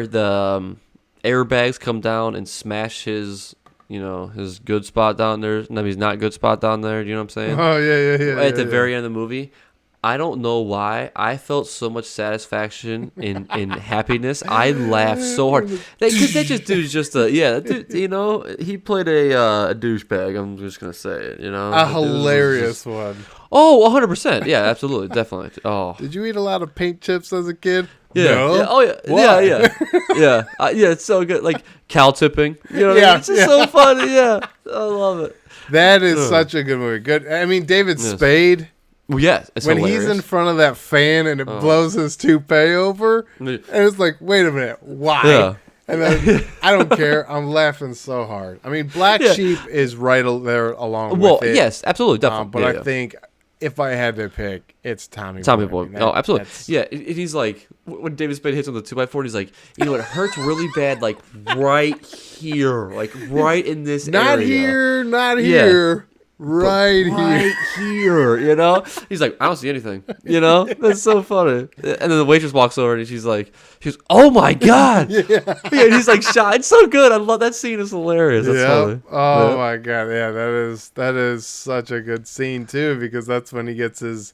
Speaker 2: the airbags come down and smash his, his good spot down there. No, he's not good spot down there. Do you know what I'm saying?
Speaker 1: Oh, yeah.
Speaker 2: At the very end of the movie. I don't know why. I felt so much satisfaction in happiness. I laughed so hard. Because that dude's just he played a douchebag. I'm just going to say it,
Speaker 1: A hilarious one.
Speaker 2: Oh, 100%. Yeah, absolutely. Definitely. Oh.
Speaker 1: Did you eat a lot of paint chips as a kid?
Speaker 2: Yeah.
Speaker 1: No?
Speaker 2: Yeah. Oh, yeah.
Speaker 1: Why?
Speaker 2: Yeah. Yeah, it's so good. Like cow tipping. You know what I mean? It's just so funny. Yeah. I love it.
Speaker 1: That is such a good movie. Good. I mean, David Spade.
Speaker 2: Well, yes, it's
Speaker 1: when
Speaker 2: hilarious.
Speaker 1: he's in front of that fan and it blows his toupee over, and it's like, wait a minute, why?
Speaker 2: Yeah.
Speaker 1: And then I don't care. I'm laughing so hard. I mean, Black Sheep is right there along with it.
Speaker 2: Yes, absolutely, definitely.
Speaker 1: But I think if I had to pick, it's Tommy Boy.
Speaker 2: I mean, absolutely. Yeah, he's like, when David Spade hits on the 2x4, he's like, it hurts really bad, like right here, like right in this area.
Speaker 1: Not here. Right
Speaker 2: here, He's like, I don't see anything, That's so funny. And then the waitress walks over and she's oh my God. Yeah, and he's like shocked. It's so good. I love that scene. Is hilarious. That's funny.
Speaker 1: Oh my God. Yeah, that is such a good scene too, because that's when he gets his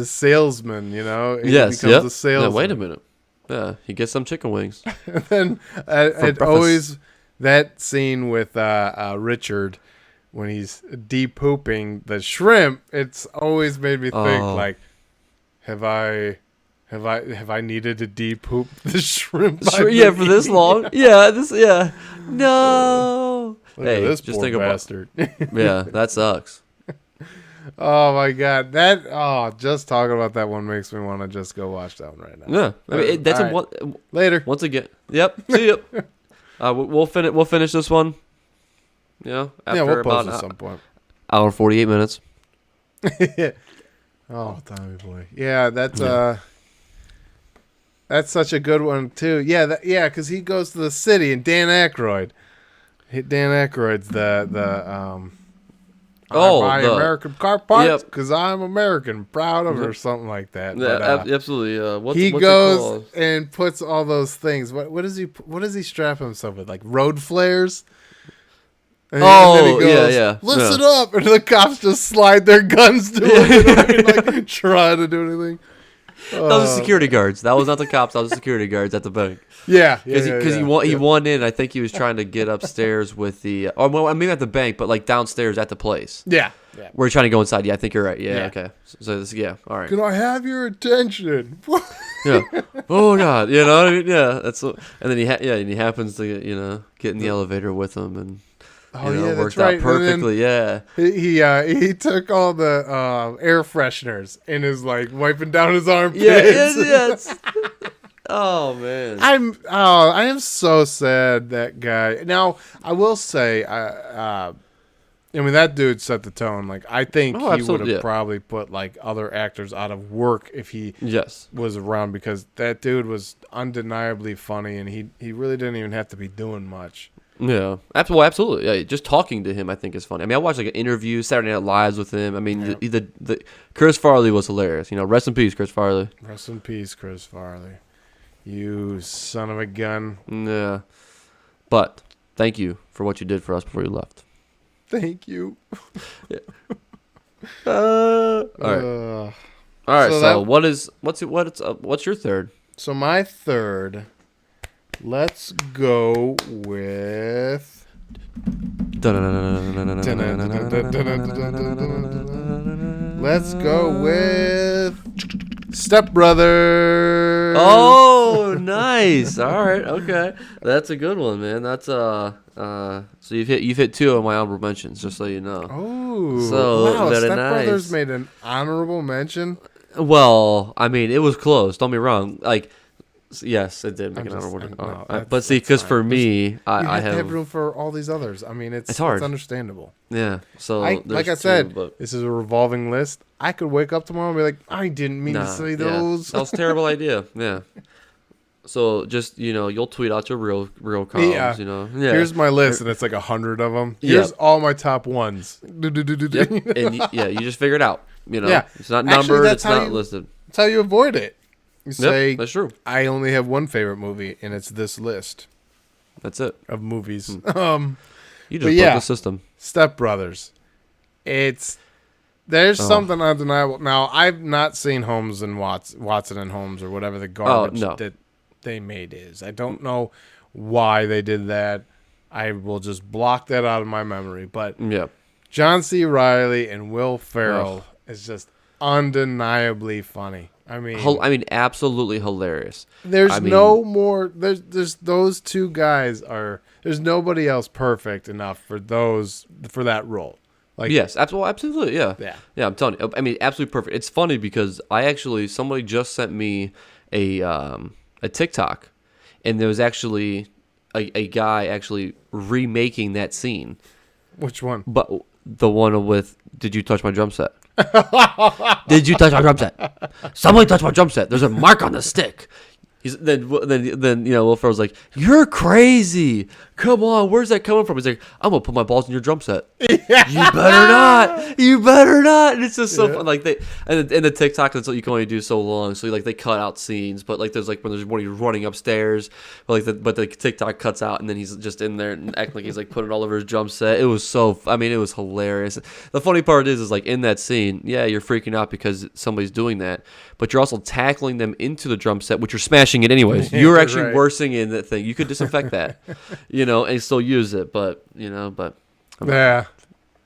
Speaker 1: salesman, He becomes a salesman.
Speaker 2: Yeah, wait a minute. Yeah, he gets some chicken wings.
Speaker 1: And then it always, that scene with Richard, when he's de-pooping the shrimp, it's always made me think, like, have I needed to de-poop the shrimp?
Speaker 2: For this long? Yeah, no.
Speaker 1: Look at this
Speaker 2: just
Speaker 1: poor
Speaker 2: think
Speaker 1: bastard.
Speaker 2: Yeah, that sucks.
Speaker 1: Oh my God, just talking about that one makes me want to just go watch that one right now.
Speaker 2: Yeah, I mean that's
Speaker 1: later.
Speaker 2: Once again, yep. See you. We'll finish this one. After
Speaker 1: we'll
Speaker 2: about
Speaker 1: post at some point.
Speaker 2: Hour 48 minutes.
Speaker 1: Oh, Tommy Boy. Yeah, that's such a good one too. Yeah, because he goes to the city and Dan Aykroyd's the buy American car parts because I'm American, proud of it, or something like that.
Speaker 2: Yeah,
Speaker 1: but,
Speaker 2: absolutely.
Speaker 1: He goes and puts all those things. What does he strap himself with? Like road flares? And then he goes, listen up, and the cops just slide their guns to him and like try to do anything.
Speaker 2: That was the security guards. That was not the cops. That was the security guards at the bank.
Speaker 1: Yeah,
Speaker 2: because he won in. I think he was trying to get upstairs with maybe at the bank, but like downstairs at the place.
Speaker 1: Yeah.
Speaker 2: We're trying to go inside. Yeah, I think you're right. Yeah. Okay. So all right.
Speaker 1: Can I have your attention?
Speaker 2: Yeah. Oh God. You know what I mean? Yeah. And then he happens to get in the elevator with him and. Worked out perfectly. Yeah,
Speaker 1: he took all the air fresheners and is like wiping down his armpits.
Speaker 2: Yeah. Oh man,
Speaker 1: I am so sad that guy. Now I will say, I mean that dude set the tone. Like I think he would have probably put like other actors out of work if he was around, because that dude was undeniably funny and he really didn't even have to be doing much.
Speaker 2: Yeah, absolutely. Yeah, just talking to him, I think, is funny. I mean, I watched like an interview, Saturday Night Lives with him. I mean, the Chris Farley was hilarious. Rest in peace, Chris Farley.
Speaker 1: Rest in peace, Chris Farley. You son of a gun.
Speaker 2: Yeah, but thank you for what you did for us before you left.
Speaker 1: Thank you.
Speaker 2: Yeah. All right. So what's your third?
Speaker 1: So my third. Let's go with. Let's go with Step Brothers.
Speaker 2: Oh, nice. All right. Okay, that's a good one, man. That's so you've hit two of my honorable mentions, just so you know.
Speaker 1: Oh,
Speaker 2: so
Speaker 1: wow!
Speaker 2: very
Speaker 1: Step
Speaker 2: nice.
Speaker 1: Brothers made an honorable mention.
Speaker 2: Well, I mean, it was close. Don't be wrong. Like. Yes, it did make
Speaker 1: I'm
Speaker 2: an
Speaker 1: just-
Speaker 2: honorable.
Speaker 1: no,
Speaker 2: But
Speaker 1: that's-
Speaker 2: see,
Speaker 1: that's
Speaker 2: because
Speaker 1: fine.
Speaker 2: for me,
Speaker 1: You
Speaker 2: I
Speaker 1: have to have
Speaker 2: have
Speaker 1: room for all these others. I mean, it's
Speaker 2: hard.
Speaker 1: It's understandable.
Speaker 2: yeah. So
Speaker 1: Like
Speaker 2: there's
Speaker 1: I
Speaker 2: two,
Speaker 1: said,
Speaker 2: but
Speaker 1: this is a revolving list. I could wake up tomorrow and be like, I didn't mean to say
Speaker 2: yeah,
Speaker 1: those.
Speaker 2: that was a terrible idea. Yeah. So just you'll tweet out your real columns.
Speaker 1: Yeah.
Speaker 2: Yeah.
Speaker 1: Here's my list, and it's like 100 of them.
Speaker 2: Yeah.
Speaker 1: Here's all my top ones.
Speaker 2: Yep. And you just figure it out.
Speaker 1: Yeah.
Speaker 2: It's not
Speaker 1: Actually,
Speaker 2: numbered.
Speaker 1: that's
Speaker 2: It's
Speaker 1: how
Speaker 2: not
Speaker 1: you-
Speaker 2: listed.
Speaker 1: That's how you avoid it. You say,
Speaker 2: Yep, that's true.
Speaker 1: I only have one favorite movie, and it's this list
Speaker 2: That's it.
Speaker 1: of movies.
Speaker 2: You
Speaker 1: But
Speaker 2: just broke
Speaker 1: yeah.
Speaker 2: the system.
Speaker 1: Step Brothers. There's something undeniable. Now, I've not seen Holmes and Watson and Holmes or whatever the garbage
Speaker 2: no.
Speaker 1: that they made is. I don't know why they did that. I will just block that out of my memory. But
Speaker 2: Yeah.
Speaker 1: John C. Reilly and Will Ferrell is just undeniably funny. I mean,
Speaker 2: Absolutely hilarious.
Speaker 1: there's
Speaker 2: I mean-
Speaker 1: no more. There's those two guys are. There's nobody else perfect enough for that role. Like
Speaker 2: Yes, absolutely, yeah.
Speaker 1: Yeah.
Speaker 2: I'm telling you. I mean, absolutely perfect. It's funny because somebody just sent me a TikTok, and there was actually a guy actually remaking that scene,
Speaker 1: Which one?
Speaker 2: but the one with "Did you touch my drum set?" Did you touch my drum set? Somebody touched my drum set. There's a mark on the stick. Then Will Ferrell's like, "You're crazy. Come on, where's that coming from?" He's like, "I'm gonna put my balls in your drum set." You better not. You better not. And it's just so fun. Like in the TikTok, that's what you can only do so long. So they cut out scenes, but like there's like when he's running upstairs, but the TikTok cuts out, and then he's just in there and acting like he's like putting it all over his drum set. It was it was hilarious. The funny part is like in that scene, yeah, you're freaking out because somebody's doing that, but you're also tackling them into the drum set, which you're smashing it anyways. You're actually
Speaker 1: Right.
Speaker 2: worsening in that thing. You could disinfect that, and still use it, but
Speaker 1: Yeah.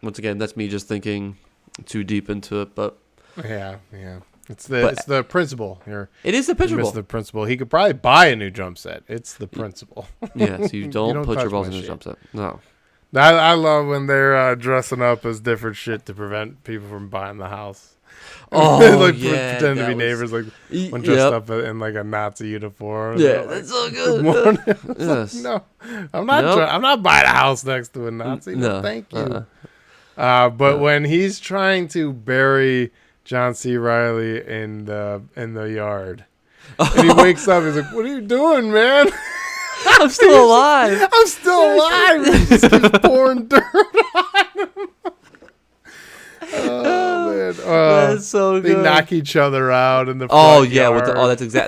Speaker 2: once again, that's me just thinking too deep into it, but
Speaker 1: Yeah. It's the principle here.
Speaker 2: it is the
Speaker 1: You
Speaker 2: principle.
Speaker 1: missed the principle. He could probably buy a new drum set. It's the principle.
Speaker 2: Yeah, so you don't put
Speaker 1: touch
Speaker 2: your balls
Speaker 1: my
Speaker 2: in the
Speaker 1: shit.
Speaker 2: jump set. No.
Speaker 1: I love when they're dressing up as different shit to prevent people from buying the house.
Speaker 2: Oh,
Speaker 1: like
Speaker 2: yeah,
Speaker 1: pretend to
Speaker 2: that
Speaker 1: be
Speaker 2: was-
Speaker 1: neighbors, like
Speaker 2: Y-
Speaker 1: when dressed
Speaker 2: yep.
Speaker 1: up in like a Nazi uniform.
Speaker 2: Yeah,
Speaker 1: They're like,
Speaker 2: that's so
Speaker 1: Good
Speaker 2: good.
Speaker 1: morning. It's like,
Speaker 2: Yes.
Speaker 1: no, I'm not.
Speaker 2: Nope.
Speaker 1: I'm not buying a house next to a Nazi. No,
Speaker 2: No,
Speaker 1: thank you.
Speaker 2: uh-uh.
Speaker 1: When he's trying to bury John C. Reilly in the yard, and he wakes up, he's like, "What are you doing, man?
Speaker 2: I'm still alive.
Speaker 1: I'm still alive." And he just keeps pouring dirt on him. Oh man!
Speaker 2: That's so
Speaker 1: They
Speaker 2: good.
Speaker 1: knock each other out in the
Speaker 2: Oh
Speaker 1: front
Speaker 2: yeah,
Speaker 1: yard.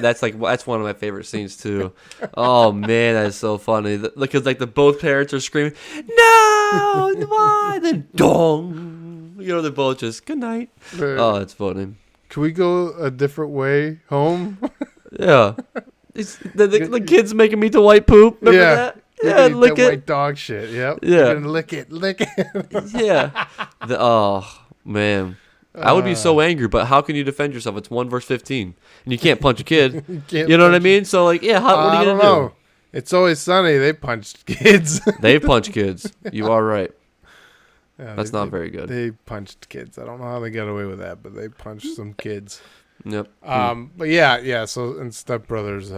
Speaker 2: that's one of my favorite scenes too. Oh man, that's so funny. Because like the both parents are screaming, "No, why?" Then dong. They're both just good night. Oh, it's funny.
Speaker 1: Can we go a different way home?
Speaker 2: Yeah. The kids making me to white poop. Remember that?
Speaker 1: You're
Speaker 2: Yeah,
Speaker 1: gonna eat
Speaker 2: lick
Speaker 1: that
Speaker 2: it.
Speaker 1: white dog shit. Yep.
Speaker 2: Yeah.
Speaker 1: You're gonna lick it.
Speaker 2: Yeah. Oh man, I would be so angry. But how can you defend yourself? It's 1 verse 15, and you can't punch a kid.
Speaker 1: Can't
Speaker 2: You know what I
Speaker 1: punch-
Speaker 2: mean? So like, yeah. What are
Speaker 1: I
Speaker 2: you
Speaker 1: don't
Speaker 2: gonna
Speaker 1: know. It's Always Sunny. They punched kids.
Speaker 2: do? They punch kids. You are right.
Speaker 1: Yeah,
Speaker 2: That's not very good.
Speaker 1: They punched kids. I don't know how they got away with that, but they punched some kids.
Speaker 2: Yep.
Speaker 1: But yeah. So in Step Brothers,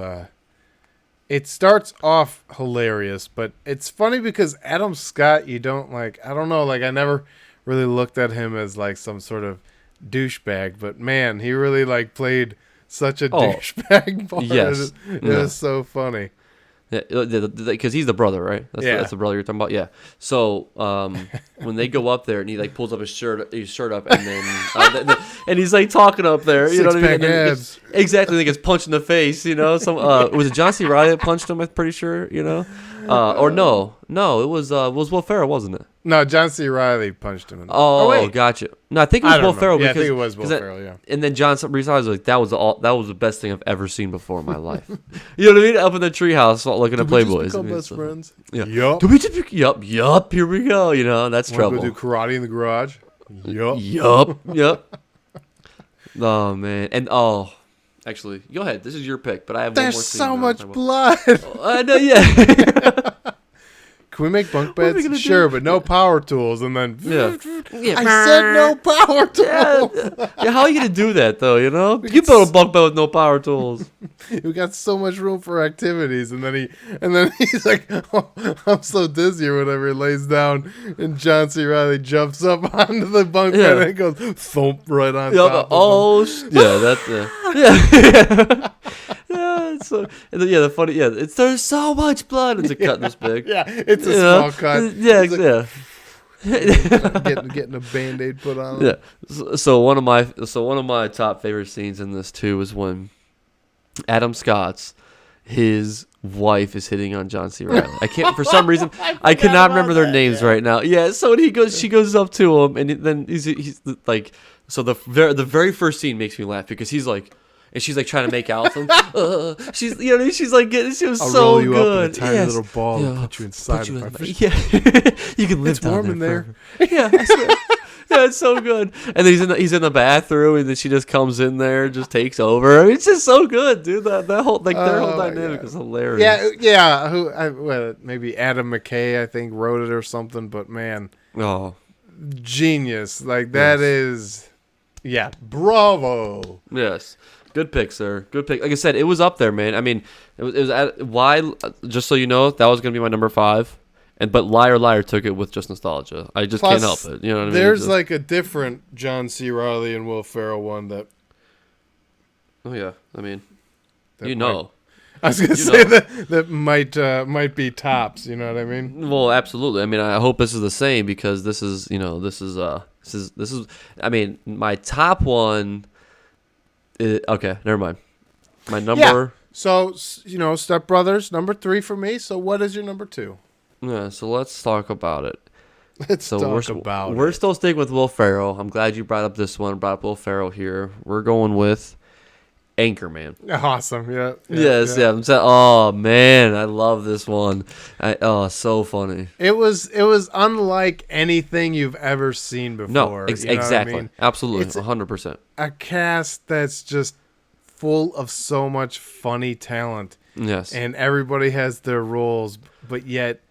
Speaker 1: it starts off hilarious, but it's funny because Adam Scott, you don't like. I don't know. Like I never really looked at him as like some sort of douchebag, but man, he really like played such a douchebag part.
Speaker 2: yes.
Speaker 1: It
Speaker 2: Yeah.
Speaker 1: was so funny.
Speaker 2: Yeah, because he's the brother, right? That's the brother you're talking about. Yeah. So when they go up there and he like pulls up his shirt up, and then and he's like talking up there, you know what I mean?
Speaker 1: Six-pack
Speaker 2: And then he
Speaker 1: abs.
Speaker 2: exactly, he gets punched in the face. Some was it John C. Reilly that punched him? I'm pretty sure. Or no, it was Will Ferrell, wasn't it?
Speaker 1: No, John C. Reilly punched him.
Speaker 2: Oh, gotcha. No, I think it was
Speaker 1: I don't
Speaker 2: Will
Speaker 1: know.
Speaker 2: Ferrell.
Speaker 1: Yeah, I
Speaker 2: because,
Speaker 1: think it was Will
Speaker 2: 'cause
Speaker 1: Ferrell. Yeah.
Speaker 2: And then John C. Reilly was like, that was the best thing I've ever seen before in my life. You know what I mean? Up in the treehouse looking at
Speaker 1: Did we
Speaker 2: Playboys.
Speaker 1: just become
Speaker 2: I mean,
Speaker 1: best
Speaker 2: so-
Speaker 1: friends?
Speaker 2: Yeah.
Speaker 1: Yup.
Speaker 2: Did we just yup, here we go. That's
Speaker 1: Wanna
Speaker 2: trouble.
Speaker 1: go do karate in the garage? Yup.
Speaker 2: Yup. Oh man. And actually, go ahead. This is your pick, but I have one more
Speaker 1: There's
Speaker 2: scene
Speaker 1: so
Speaker 2: that I
Speaker 1: much
Speaker 2: wanna talk
Speaker 1: blood.
Speaker 2: about. I know, yeah.
Speaker 1: Can Can we make bunk
Speaker 2: What are we
Speaker 1: beds?
Speaker 2: gonna
Speaker 1: Sure,
Speaker 2: do?
Speaker 1: but no power tools. And then
Speaker 2: Yeah.
Speaker 1: I said no power tools.
Speaker 2: Yeah, how are you gonna do that though? You know, you build a bunk bed with no power tools.
Speaker 1: We got so much room for activities, and then he's like, oh, "I'm so dizzy" or whatever. He lays down, and John C. Reilly jumps up onto the bunk bed and it goes thump right on top.
Speaker 2: Oh, yeah, that's yeah. Yeah, so and then, yeah, the funny there's so much blood. It's a cut this big.
Speaker 1: Yeah, it's a small cut.
Speaker 2: Yeah,
Speaker 1: He's
Speaker 2: yeah.
Speaker 1: Getting a Band-Aid put on him.
Speaker 2: Yeah. So one of my top favorite scenes in this too is when Adam Scott's his wife is hitting on John C. Reilly. I can't for some reason I cannot remember their names right now. Yeah. So when she goes up to him and then he's like, so the very first scene makes me laugh because he's like. And she's like trying to make out with him. She's she's like getting. She was
Speaker 1: I'll
Speaker 2: so
Speaker 1: roll you
Speaker 2: good.
Speaker 1: up in a tiny little ball and put you inside.
Speaker 2: Yeah, you can live
Speaker 1: It's warm in there.
Speaker 2: Yeah, I swear. Yeah, it's so good. And then he's in the bathroom, and then she just comes in there, and just takes over. I mean, it's just so good, dude. That whole their whole dynamic is hilarious.
Speaker 1: Yeah. Maybe Adam McKay, I think, wrote it or something. But man, genius! Like that is, bravo.
Speaker 2: Yes. Good pick, sir. Good pick. Like I said, it was up there, man. I mean, it was at why. Just so you know, that was gonna be my number 5, but Liar Liar took it with just nostalgia. I just can't help it. You know what I mean?
Speaker 1: There's like a different John C. Reilly and Will Ferrell one that.
Speaker 2: Oh yeah, I mean,
Speaker 1: I was gonna say that might be tops. You know what I mean?
Speaker 2: Well, absolutely. I mean, I hope this is the same because this is. I mean, my top one. Okay, never mind. My number.
Speaker 1: Yeah. So Step Brothers number 3 for me. So what is your number 2?
Speaker 2: Yeah. So let's talk about it.
Speaker 1: We're
Speaker 2: still sticking with Will Ferrell. I'm glad you brought up this one. Brought up Will Ferrell here. We're going with Anchorman.
Speaker 1: Awesome. Yeah.
Speaker 2: Yes. Yeah. I'm saying. Oh man, I love this one. So funny.
Speaker 1: It was unlike anything you've ever seen before.
Speaker 2: No. Exactly.
Speaker 1: I mean?
Speaker 2: Absolutely.
Speaker 1: It's
Speaker 2: 100%.
Speaker 1: A cast that's just full of so much funny talent.
Speaker 2: Yes.
Speaker 1: And everybody has their roles, but yet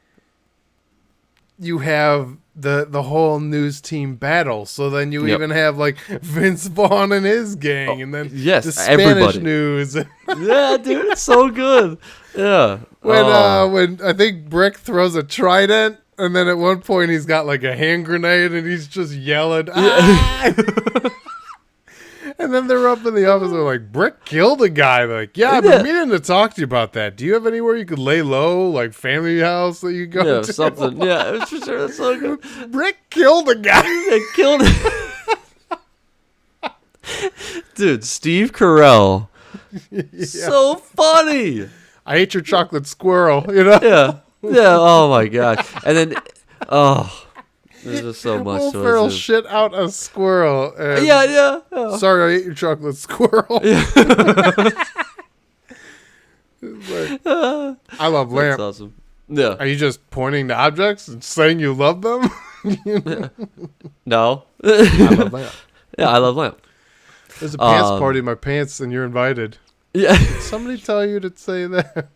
Speaker 1: you have the whole news team battle. So then you even have like Vince Vaughn and his gang, and then the Spanish
Speaker 2: everybody.
Speaker 1: news.
Speaker 2: Yeah, dude, it's so good. Yeah.
Speaker 1: When I think Brick throws a trident, and then at one point he's got like a hand grenade, and he's just yelling. Ah! And then they're up in the office. They're like, Brick killed a guy. They're like, I've been meaning to talk to you about that. Do you have anywhere you could lay low, like family house that you go to?
Speaker 2: Yeah, something. Yeah, for sure. That's so good.
Speaker 1: Brick killed a guy.
Speaker 2: They killed Dude, Steve Carell. So funny.
Speaker 1: I ate your chocolate squirrel, you know?
Speaker 2: Yeah. Yeah. Oh, my God. And then, there's just so much.
Speaker 1: Will Ferrell shit out a squirrel. And
Speaker 2: Yeah.
Speaker 1: Sorry, I ate your chocolate squirrel.
Speaker 2: Yeah.
Speaker 1: I love Lamp.
Speaker 2: That's awesome. Yeah.
Speaker 1: Are you just pointing to objects and saying you love them?
Speaker 2: No.
Speaker 1: I love Lamp.
Speaker 2: Yeah, I love Lamp.
Speaker 1: There's a pants party in my pants, and you're invited.
Speaker 2: Yeah.
Speaker 1: Did somebody tell you to say that?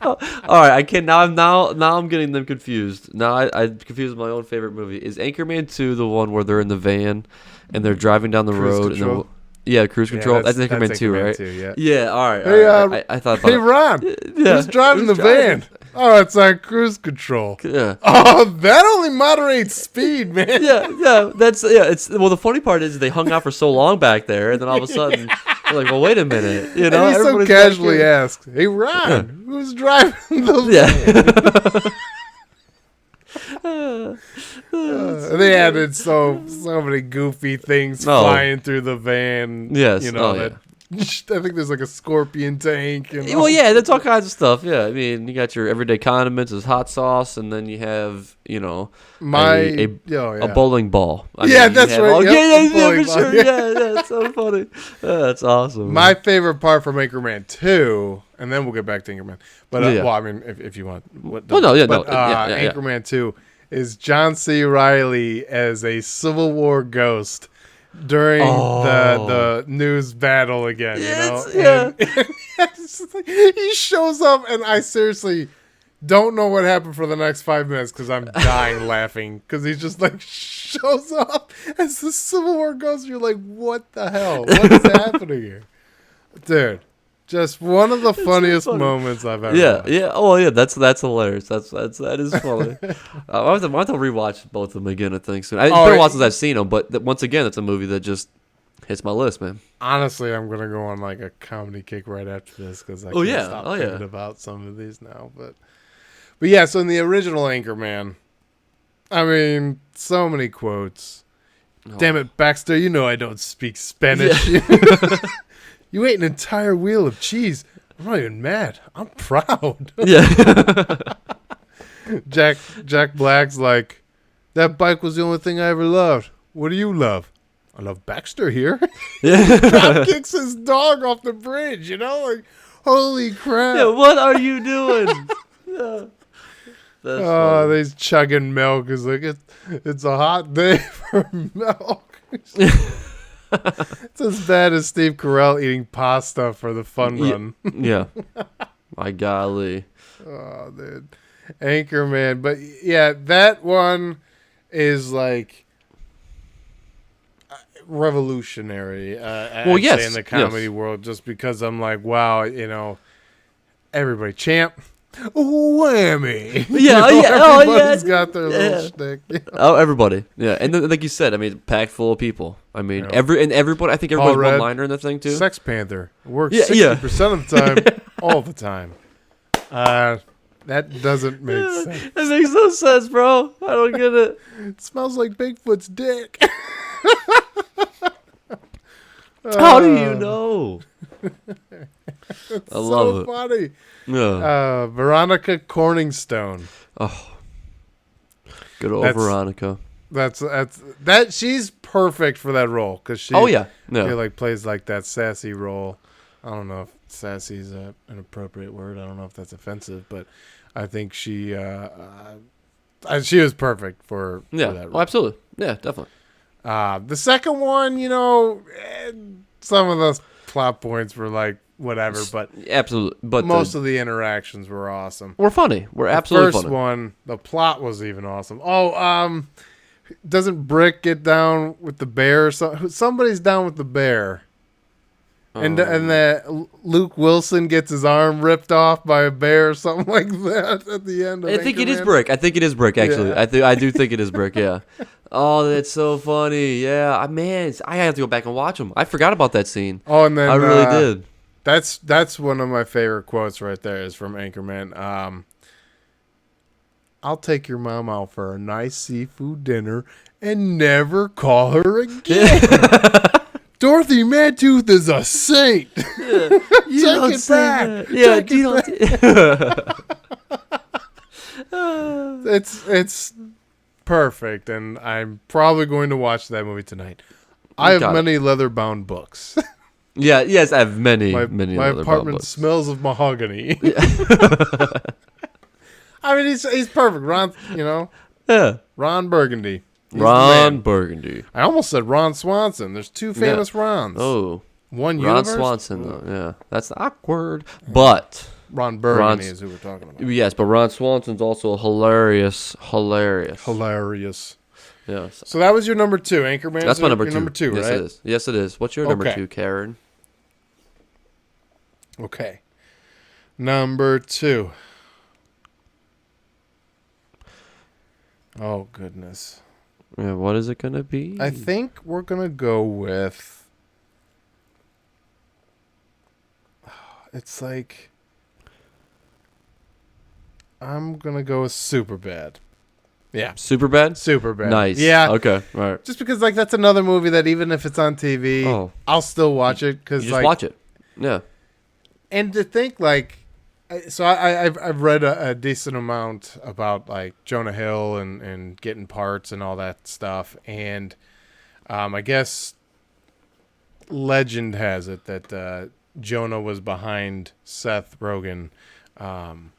Speaker 2: All right, I can now. I'm getting them confused. Now I confused my own favorite movie. Is Anchorman 2 the one where they're in the van and they're driving down the road?
Speaker 1: Control?
Speaker 2: And Cruise Control. That's Anchorman 2, right?
Speaker 1: 2,
Speaker 2: Yeah. All right.
Speaker 1: Hey,
Speaker 2: all right. I thought.
Speaker 1: Hey, Ron. Who's driving the van? Oh, it's on Cruise Control.
Speaker 2: Yeah.
Speaker 1: Oh, that only moderates speed, man.
Speaker 2: Yeah. It's the funny part is they hung out for so long back there, and then all of a sudden. They're like, well, wait a minute. You know,
Speaker 1: and he so casually asked, "Hey, Ron, who's driving the van?" They added so many goofy things flying through the van.
Speaker 2: Yes,
Speaker 1: you know I think there's like a scorpion tank.
Speaker 2: Well, yeah, that's all kinds of stuff. Yeah, I mean, you got your everyday condiments, there's hot sauce, and then you have a bowling ball.
Speaker 1: That's right.
Speaker 2: Yeah, for sure. Yeah, it's so funny. That's awesome.
Speaker 1: My favorite part from Anchorman 2, and then we'll get back to Anchorman. But well, I mean, if you want, Anchorman 2 is John C. Reilly as a Civil War ghost during the news battle again.
Speaker 2: Yes,
Speaker 1: And it's just like, he shows up, and I seriously don't know what happened for the next 5 minutes because I'm dying laughing because he just like shows up as the Civil War goes. You're like, what the hell? What is happening here, dude? Just one of the funniest moments I've ever.
Speaker 2: Yeah,
Speaker 1: watched.
Speaker 2: yeah. Oh, yeah. That's hilarious. That is funny. I have to rewatch both of them again. I think soon. It's been a while since I've seen them, but once again, it's a movie that just hits my list, man.
Speaker 1: Honestly, I'm gonna go on like a comedy kick right after this because I can't stop thinking about some of these now. But yeah. So in the original Anchorman, I mean, so many quotes. Oh. Damn it, Baxter! You know I don't speak Spanish. Yeah. You ate an entire wheel of cheese. I'm not even mad. I'm proud.
Speaker 2: Yeah.
Speaker 1: Jack Black's like, that bike was the only thing I ever loved. What do you love? I love Baxter here. Yeah. Drop kicks his dog off the bridge, you know? Like, holy crap.
Speaker 2: Yeah, what are you doing? Yeah.
Speaker 1: Oh, he's chugging milk. He's like, it's a hot day for milk. It's as bad as Steve Carell eating pasta for the fun run.
Speaker 2: Yeah. My golly.
Speaker 1: Oh, dude. Anchorman. But yeah, that one is like revolutionary.
Speaker 2: Well, yes.
Speaker 1: In the comedy world, just because I'm like, wow, you know, everybody champ. Whammy.
Speaker 2: Yeah,
Speaker 1: everybody's got their little shtick. You know?
Speaker 2: Oh, everybody. Yeah, and then, like you said, I mean, packed full of people. I mean, everybody. I think everybody's one liner in the thing too.
Speaker 1: Sex Panther works 60% of the time, all the time. That doesn't make sense.
Speaker 2: That makes no sense, bro. I don't get it.
Speaker 1: It smells like Bigfoot's dick.
Speaker 2: How do you know? I love it.
Speaker 1: Funny.
Speaker 2: Yeah.
Speaker 1: Veronica Corningstone.
Speaker 2: Oh, good old Veronica.
Speaker 1: That's she's perfect for that role because she.
Speaker 2: Oh yeah.
Speaker 1: She like plays like that sassy role. I don't know if sassy is an appropriate word. I don't know if that's offensive, but I think she was perfect for that role.
Speaker 2: Oh, absolutely. Yeah, definitely.
Speaker 1: The second one, you know, some of the plot points were like whatever, but
Speaker 2: absolutely. But
Speaker 1: most of the interactions were awesome.
Speaker 2: We're funny. We're absolutely funny.
Speaker 1: The first one, the plot was even awesome. Oh, doesn't Brick get down with the bear? Somebody's down with the bear. And that Luke Wilson gets his arm ripped off by a bear or something like that at the end.
Speaker 2: I think it is Brick. Actually. Yeah. I do think it is Brick. Yeah. Oh, that's so funny. Yeah, man, I have to go back and watch them. I forgot about that scene.
Speaker 1: Oh, and then
Speaker 2: I really did.
Speaker 1: That's one of my favorite quotes right there. Is from Anchorman. I'll take your mom out for a nice seafood dinner and never call her again. Dorothy Madtooth is a saint. Yeah. Take it back.
Speaker 2: Yeah,
Speaker 1: it's perfect, and I'm probably going to watch that movie tonight. I have many leather-bound books.
Speaker 2: Yeah, yes, I have many.
Speaker 1: My apartment
Speaker 2: books.
Speaker 1: smells of mahogany. Yeah. I mean, he's perfect. Ron, you know.
Speaker 2: Yeah.
Speaker 1: Ron Burgundy.
Speaker 2: Ron Burgundy.
Speaker 1: I almost said Ron Swanson. There's two famous Rons.
Speaker 2: Oh.
Speaker 1: One
Speaker 2: Ron
Speaker 1: universe?
Speaker 2: Swanson, though. Yeah. That's awkward. But
Speaker 1: Ron Burgundy is who we're talking about.
Speaker 2: Yes, but Ron Swanson's also hilarious.
Speaker 1: Yeah. So that was your number two, Anchorman.
Speaker 2: That's my number two.
Speaker 1: Number two,
Speaker 2: yes,
Speaker 1: right?
Speaker 2: It is. Yes, it is. What's your number two, Karen?
Speaker 1: Okay. Number two. Oh, goodness.
Speaker 2: Yeah, what is it going to be?
Speaker 1: I think we're going to go with... It's like... I'm going to go with Superbad. Yeah.
Speaker 2: Superbad? Nice.
Speaker 1: Yeah.
Speaker 2: Okay. All right.
Speaker 1: Just because, like, that's another movie that even if it's on TV, I'll still watch it.
Speaker 2: You just watch it. Yeah.
Speaker 1: And to think, like... So I've read a decent amount about like Jonah Hill and getting parts and all that stuff, and I guess legend has it that Jonah was behind Seth Rogen in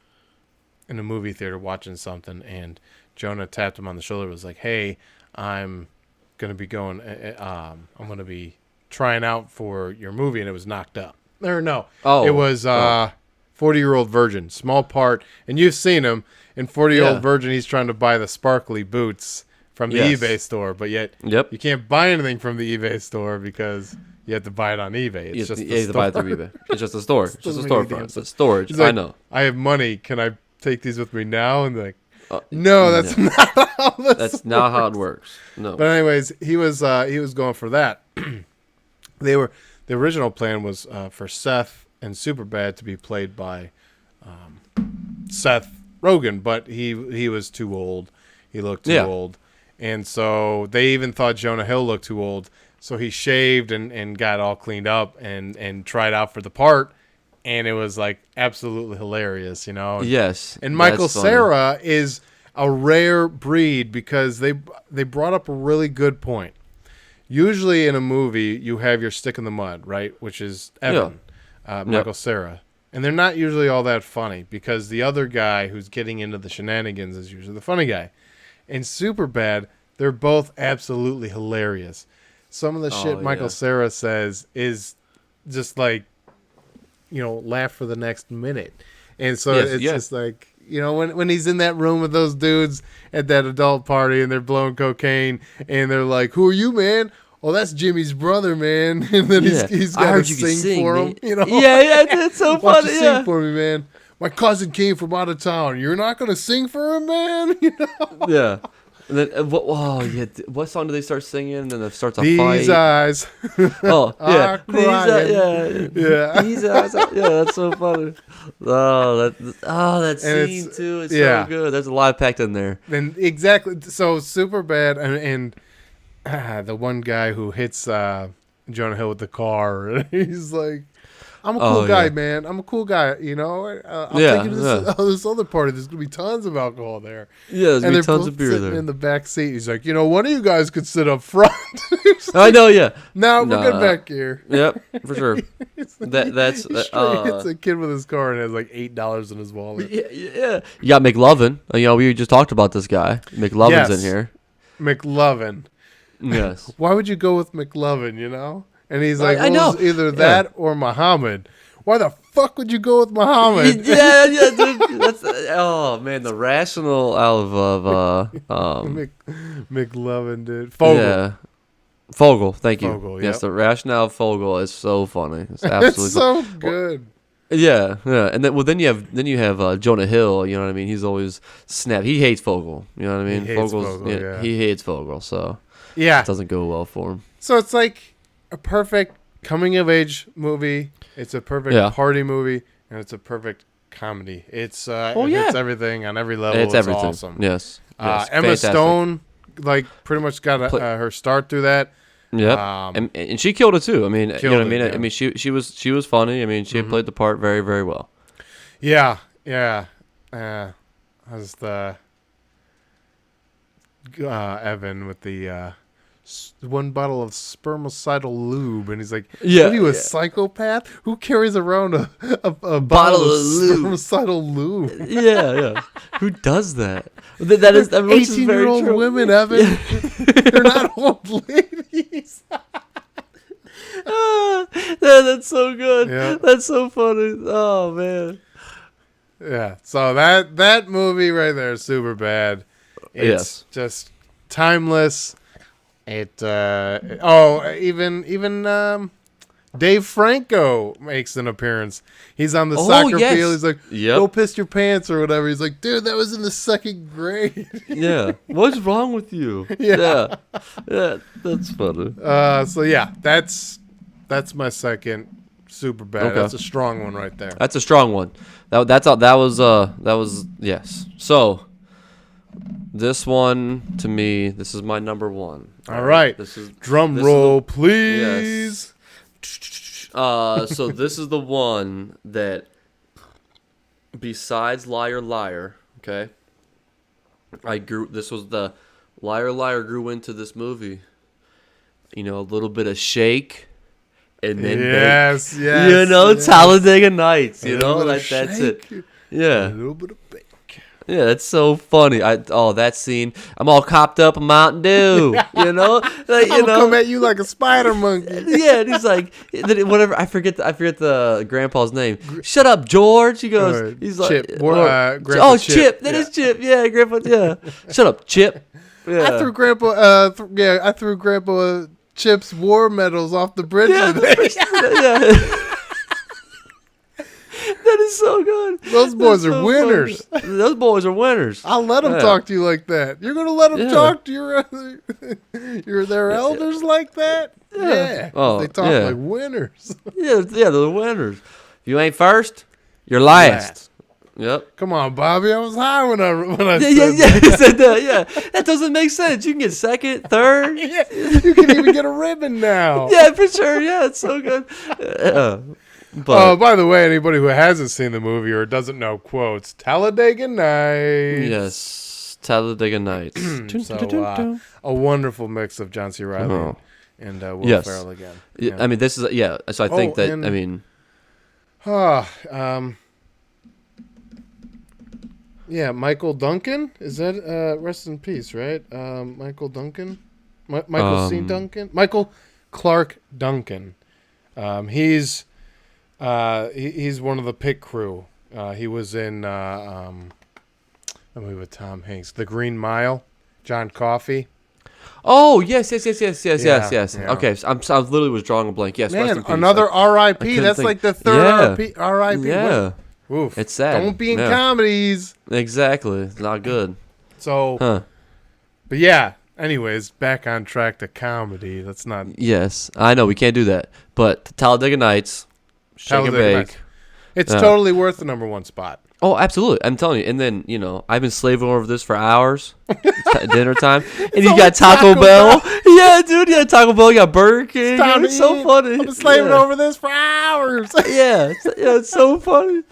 Speaker 1: a movie theater watching something, and Jonah tapped him on the shoulder, was like, "Hey, I'm gonna be going. I'm gonna be trying out for your movie," and it was Knocked Up. Or no, it was. 40-Year-Old Virgin, small part, and you've seen him in 40-Year-Old
Speaker 2: Yeah.
Speaker 1: Virgin. He's trying to buy the sparkly boots from the
Speaker 2: Yes.
Speaker 1: eBay store, but yet
Speaker 2: Yep.
Speaker 1: you can't buy anything from the eBay store because you have to buy it on eBay. It's just
Speaker 2: you
Speaker 1: the
Speaker 2: have to buy it
Speaker 1: store.
Speaker 2: through eBay. It's just a store. It's just a
Speaker 1: Doesn't make any
Speaker 2: storefront.
Speaker 1: damn
Speaker 2: It's
Speaker 1: sense.
Speaker 2: storage.
Speaker 1: He's like,
Speaker 2: I know.
Speaker 1: I have money. Can I take these with me now? And they're like,
Speaker 2: Uh,
Speaker 1: no, that's
Speaker 2: no.
Speaker 1: not how this
Speaker 2: That's not how it works. No.
Speaker 1: But anyways, he was going for that. The original plan was for Seth and Superbad to be played by Seth Rogen, but he was too old. He looked too old. And so they even thought Jonah Hill looked too old. So he shaved and got all cleaned up and tried out for the part. And it was like absolutely hilarious, you know?
Speaker 2: Yes.
Speaker 1: And Michael
Speaker 2: that's funny.
Speaker 1: Cera is a rare breed because they brought up a really good point. Usually in a movie, you have your stick in the mud, right? Which is Evan, Michael Cera. And they're not usually all that funny because the other guy who's getting into the shenanigans is usually the funny guy. In Superbad, they're both absolutely hilarious. Some of the shit Michael Cera says is just like, you know, laugh for the next minute. And so it's just like, you know, when he's in that room with those dudes at that adult party and they're blowing cocaine and they're like, who are you, man? Oh, that's Jimmy's brother, man. And then he's got to sing for him. You know?
Speaker 2: Yeah, it's so
Speaker 1: Why don't
Speaker 2: funny.
Speaker 1: you sing for me, man? My cousin came from out of town. You're not going to sing for him, man? You know?
Speaker 2: Yeah. And then what song do they start singing? And then it starts a
Speaker 1: These
Speaker 2: fight.
Speaker 1: eyes.
Speaker 2: Oh yeah,
Speaker 1: crying.
Speaker 2: yeah. These eyes. Yeah, that's so funny. That scene too is so good. There's a lot packed in there.
Speaker 1: And exactly. So Superbad and the one guy who hits Jonah Hill with the car. He's like, I'm a cool guy, man. I'm a cool guy, you know. I'll take you to this other party. There's going to be tons of alcohol there.
Speaker 2: Yeah, there's going to be tons
Speaker 1: both
Speaker 2: of beer
Speaker 1: sitting
Speaker 2: there.
Speaker 1: in the back seat. He's like, you know, one of you guys could sit up front.
Speaker 2: I know, yeah.
Speaker 1: No, we're good back here.
Speaker 2: Yep, for sure. That's
Speaker 1: He straight hits a kid with his car and has like $8 in his wallet.
Speaker 2: Yeah. You got McLovin. You know, we just talked about this guy. McLovin's in here.
Speaker 1: McLovin.
Speaker 2: Yes.
Speaker 1: Why would you go with McLovin, you know? And he's like,
Speaker 2: I know.
Speaker 1: Either that or Muhammad. Why the fuck would you go with Muhammad?
Speaker 2: Yeah, dude. That's the rational out of
Speaker 1: McLovin, dude. Fogel.
Speaker 2: Yeah. Fogel, thank you.
Speaker 1: Fogel,
Speaker 2: yes,
Speaker 1: yep.
Speaker 2: the rationale of Fogel is so funny. It's absolutely
Speaker 1: It's so good.
Speaker 2: Yeah. And then you have Jonah Hill, you know what I mean? He's always snap. He hates Fogel. You know what I mean?
Speaker 1: He hates Fogel, yeah.
Speaker 2: He hates Fogel, so
Speaker 1: Yeah.
Speaker 2: it doesn't go well for him.
Speaker 1: So it's like a perfect coming of age movie. It's a perfect party movie, and it's a perfect comedy. It's it's everything on every level. It's
Speaker 2: everything.
Speaker 1: Awesome.
Speaker 2: Yes.
Speaker 1: Emma
Speaker 2: fantastic.
Speaker 1: Stone, like pretty much got her start through that.
Speaker 2: Yep. And she killed it too. I mean, you know what I mean?
Speaker 1: Yeah.
Speaker 2: I mean, she was funny. I mean, she had played the part very, very well.
Speaker 1: Yeah. As the Evan with the one bottle of spermicidal lube, and he's like, "What are you, a psychopath? Who carries around a bottle of spermicidal lube?"
Speaker 2: Yeah. Who does that? That is
Speaker 1: 18-year-old women, Evan. They're not old ladies.
Speaker 2: That's so good.
Speaker 1: Yeah.
Speaker 2: That's so funny. Oh man.
Speaker 1: Yeah. So that movie right there is Superbad. It's just timeless. It even Dave Franco makes an appearance. He's on the soccer field. He's like, "Go piss your pants" or whatever. He's like, "Dude, that was in the second grade."
Speaker 2: Yeah. What's wrong with you? Yeah. That's funny.
Speaker 1: So yeah, that's my second Superbad.
Speaker 2: Okay.
Speaker 1: That's a strong one right there.
Speaker 2: That's a strong one. That was yes. So this one to me, this is my number one.
Speaker 1: All right. Drum roll,
Speaker 2: Yes.
Speaker 1: please.
Speaker 2: So this is the one that, besides Liar Liar, okay, this was the Liar Liar grew into this movie. You know, a little bit of Shake, and then
Speaker 1: yes,
Speaker 2: Bake. You know, Talladega Nights. You know, that's it. Yeah.
Speaker 1: A little bit of Bake.
Speaker 2: Yeah, that's so funny. That scene. I'm all copped up in Mountain Dew. You know, like,
Speaker 1: I'm gonna come at you like a spider monkey.
Speaker 2: Yeah, and he's like, whatever. I forget the grandpa's name. Shut up, George. He goes. He's like,
Speaker 1: Chip. Grandpa
Speaker 2: Chip. That is Chip. Yeah, Grandpa. Yeah. Shut up, Chip. Yeah.
Speaker 1: I threw Grandpa. I threw Grandpa Chip's war medals off the bridge today.
Speaker 2: Yeah. That is so good.
Speaker 1: Those boys are winners.
Speaker 2: Funny. Those boys are winners.
Speaker 1: I'll let them talk to you like that. You're gonna let them talk to their elders like that? Yeah.
Speaker 2: Oh,
Speaker 1: they talk like winners.
Speaker 2: Yeah, they're the winners. If you ain't first, you're last. Yep.
Speaker 1: Come on, Bobby. I was high when I said
Speaker 2: that. You said that. Yeah, that doesn't make sense. You can get second, third.
Speaker 1: Yeah, you can even get a ribbon now.
Speaker 2: Yeah, for sure. Yeah, it's so good.
Speaker 1: But by the way, anybody who hasn't seen the movie or doesn't know quotes, Talladega Nights.
Speaker 2: Yes, Talladega Nights.
Speaker 1: So, a wonderful mix of John C. Reilly and Will Ferrell again.
Speaker 2: Yeah. I mean, this is So I think that
Speaker 1: Michael Duncan, is that rest in peace, right? Michael Duncan, Michael C. Duncan, Michael Clark Duncan. He's one of the pit crew. He was in a movie with Tom Hanks, The Green Mile. John Coffey.
Speaker 2: Oh yes.
Speaker 1: Yeah.
Speaker 2: Okay, I literally was drawing a blank. Yes,
Speaker 1: man, another R.I.P. That's like the third R.I.P.
Speaker 2: Yeah,
Speaker 1: oof.
Speaker 2: It's sad.
Speaker 1: Don't be in comedies.
Speaker 2: Exactly, it's not good.
Speaker 1: So, but yeah. Anyways, back on track to comedy. That's not.
Speaker 2: Yes, I know we can't do that. But Talladega Nights, Shake and Bake.
Speaker 1: It's totally worth the number one spot.
Speaker 2: Oh, absolutely. I'm telling you. And then, I've been slaving over this for hours. Dinner time. And you got Taco Bell. Yeah, dude. Yeah, Taco Bell. You got Burger King. It's so funny.
Speaker 1: I've been slaving over this for hours.
Speaker 2: Yeah. It's so funny.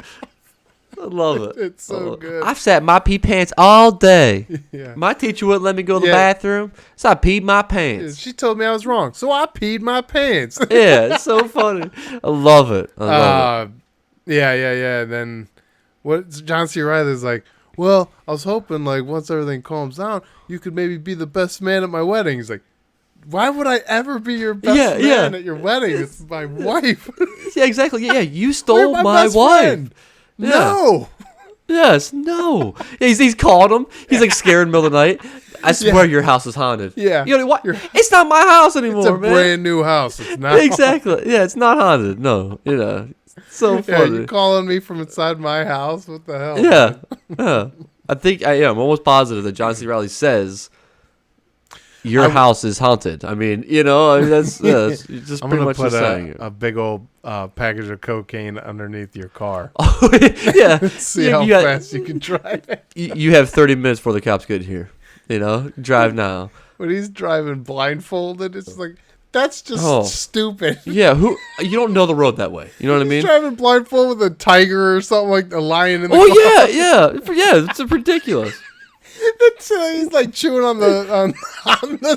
Speaker 2: I love it.
Speaker 1: It's so good.
Speaker 2: I've sat my pee pants all day.
Speaker 1: Yeah.
Speaker 2: My teacher wouldn't let me go to the bathroom, so I peed my pants.
Speaker 1: She told me I was wrong, so I peed my pants.
Speaker 2: Yeah, it's so funny. I love it.
Speaker 1: Yeah. Then what John C. Reilly's like, well, I was hoping like once everything calms down, you could maybe be the best man at my wedding. He's like, why would I ever be your best man at your wedding? It's my wife.
Speaker 2: Yeah, exactly. Yeah, you stole my wife.
Speaker 1: Friend? Yeah. No.
Speaker 2: Yes, no. Yeah, he's called him. He's like scared in the middle of the night. I swear your house is haunted.
Speaker 1: Yeah.
Speaker 2: You know what? It's not my house anymore,
Speaker 1: it's a
Speaker 2: man.
Speaker 1: brand new house. It's not.
Speaker 2: Exactly. Yeah, it's not haunted. No. So funny.
Speaker 1: Yeah, you calling me from inside my house? What the hell?
Speaker 2: Yeah. Yeah. I think I am almost positive that John C. Reilly says your house is haunted. I mean, that's just
Speaker 1: I'm
Speaker 2: pretty much
Speaker 1: put
Speaker 2: saying
Speaker 1: a big old package of cocaine underneath your car.
Speaker 2: Oh, yeah.
Speaker 1: See how fast you can drive it.
Speaker 2: You have 30 minutes before the cops get here. Drive now.
Speaker 1: When he's driving blindfolded, it's like, that's just stupid.
Speaker 2: Yeah, you don't know the road that way. You know what I mean?
Speaker 1: He's driving blindfolded with a tiger or something, like a lion in the car.
Speaker 2: Oh, yeah. It's ridiculous.
Speaker 1: He's like chewing on the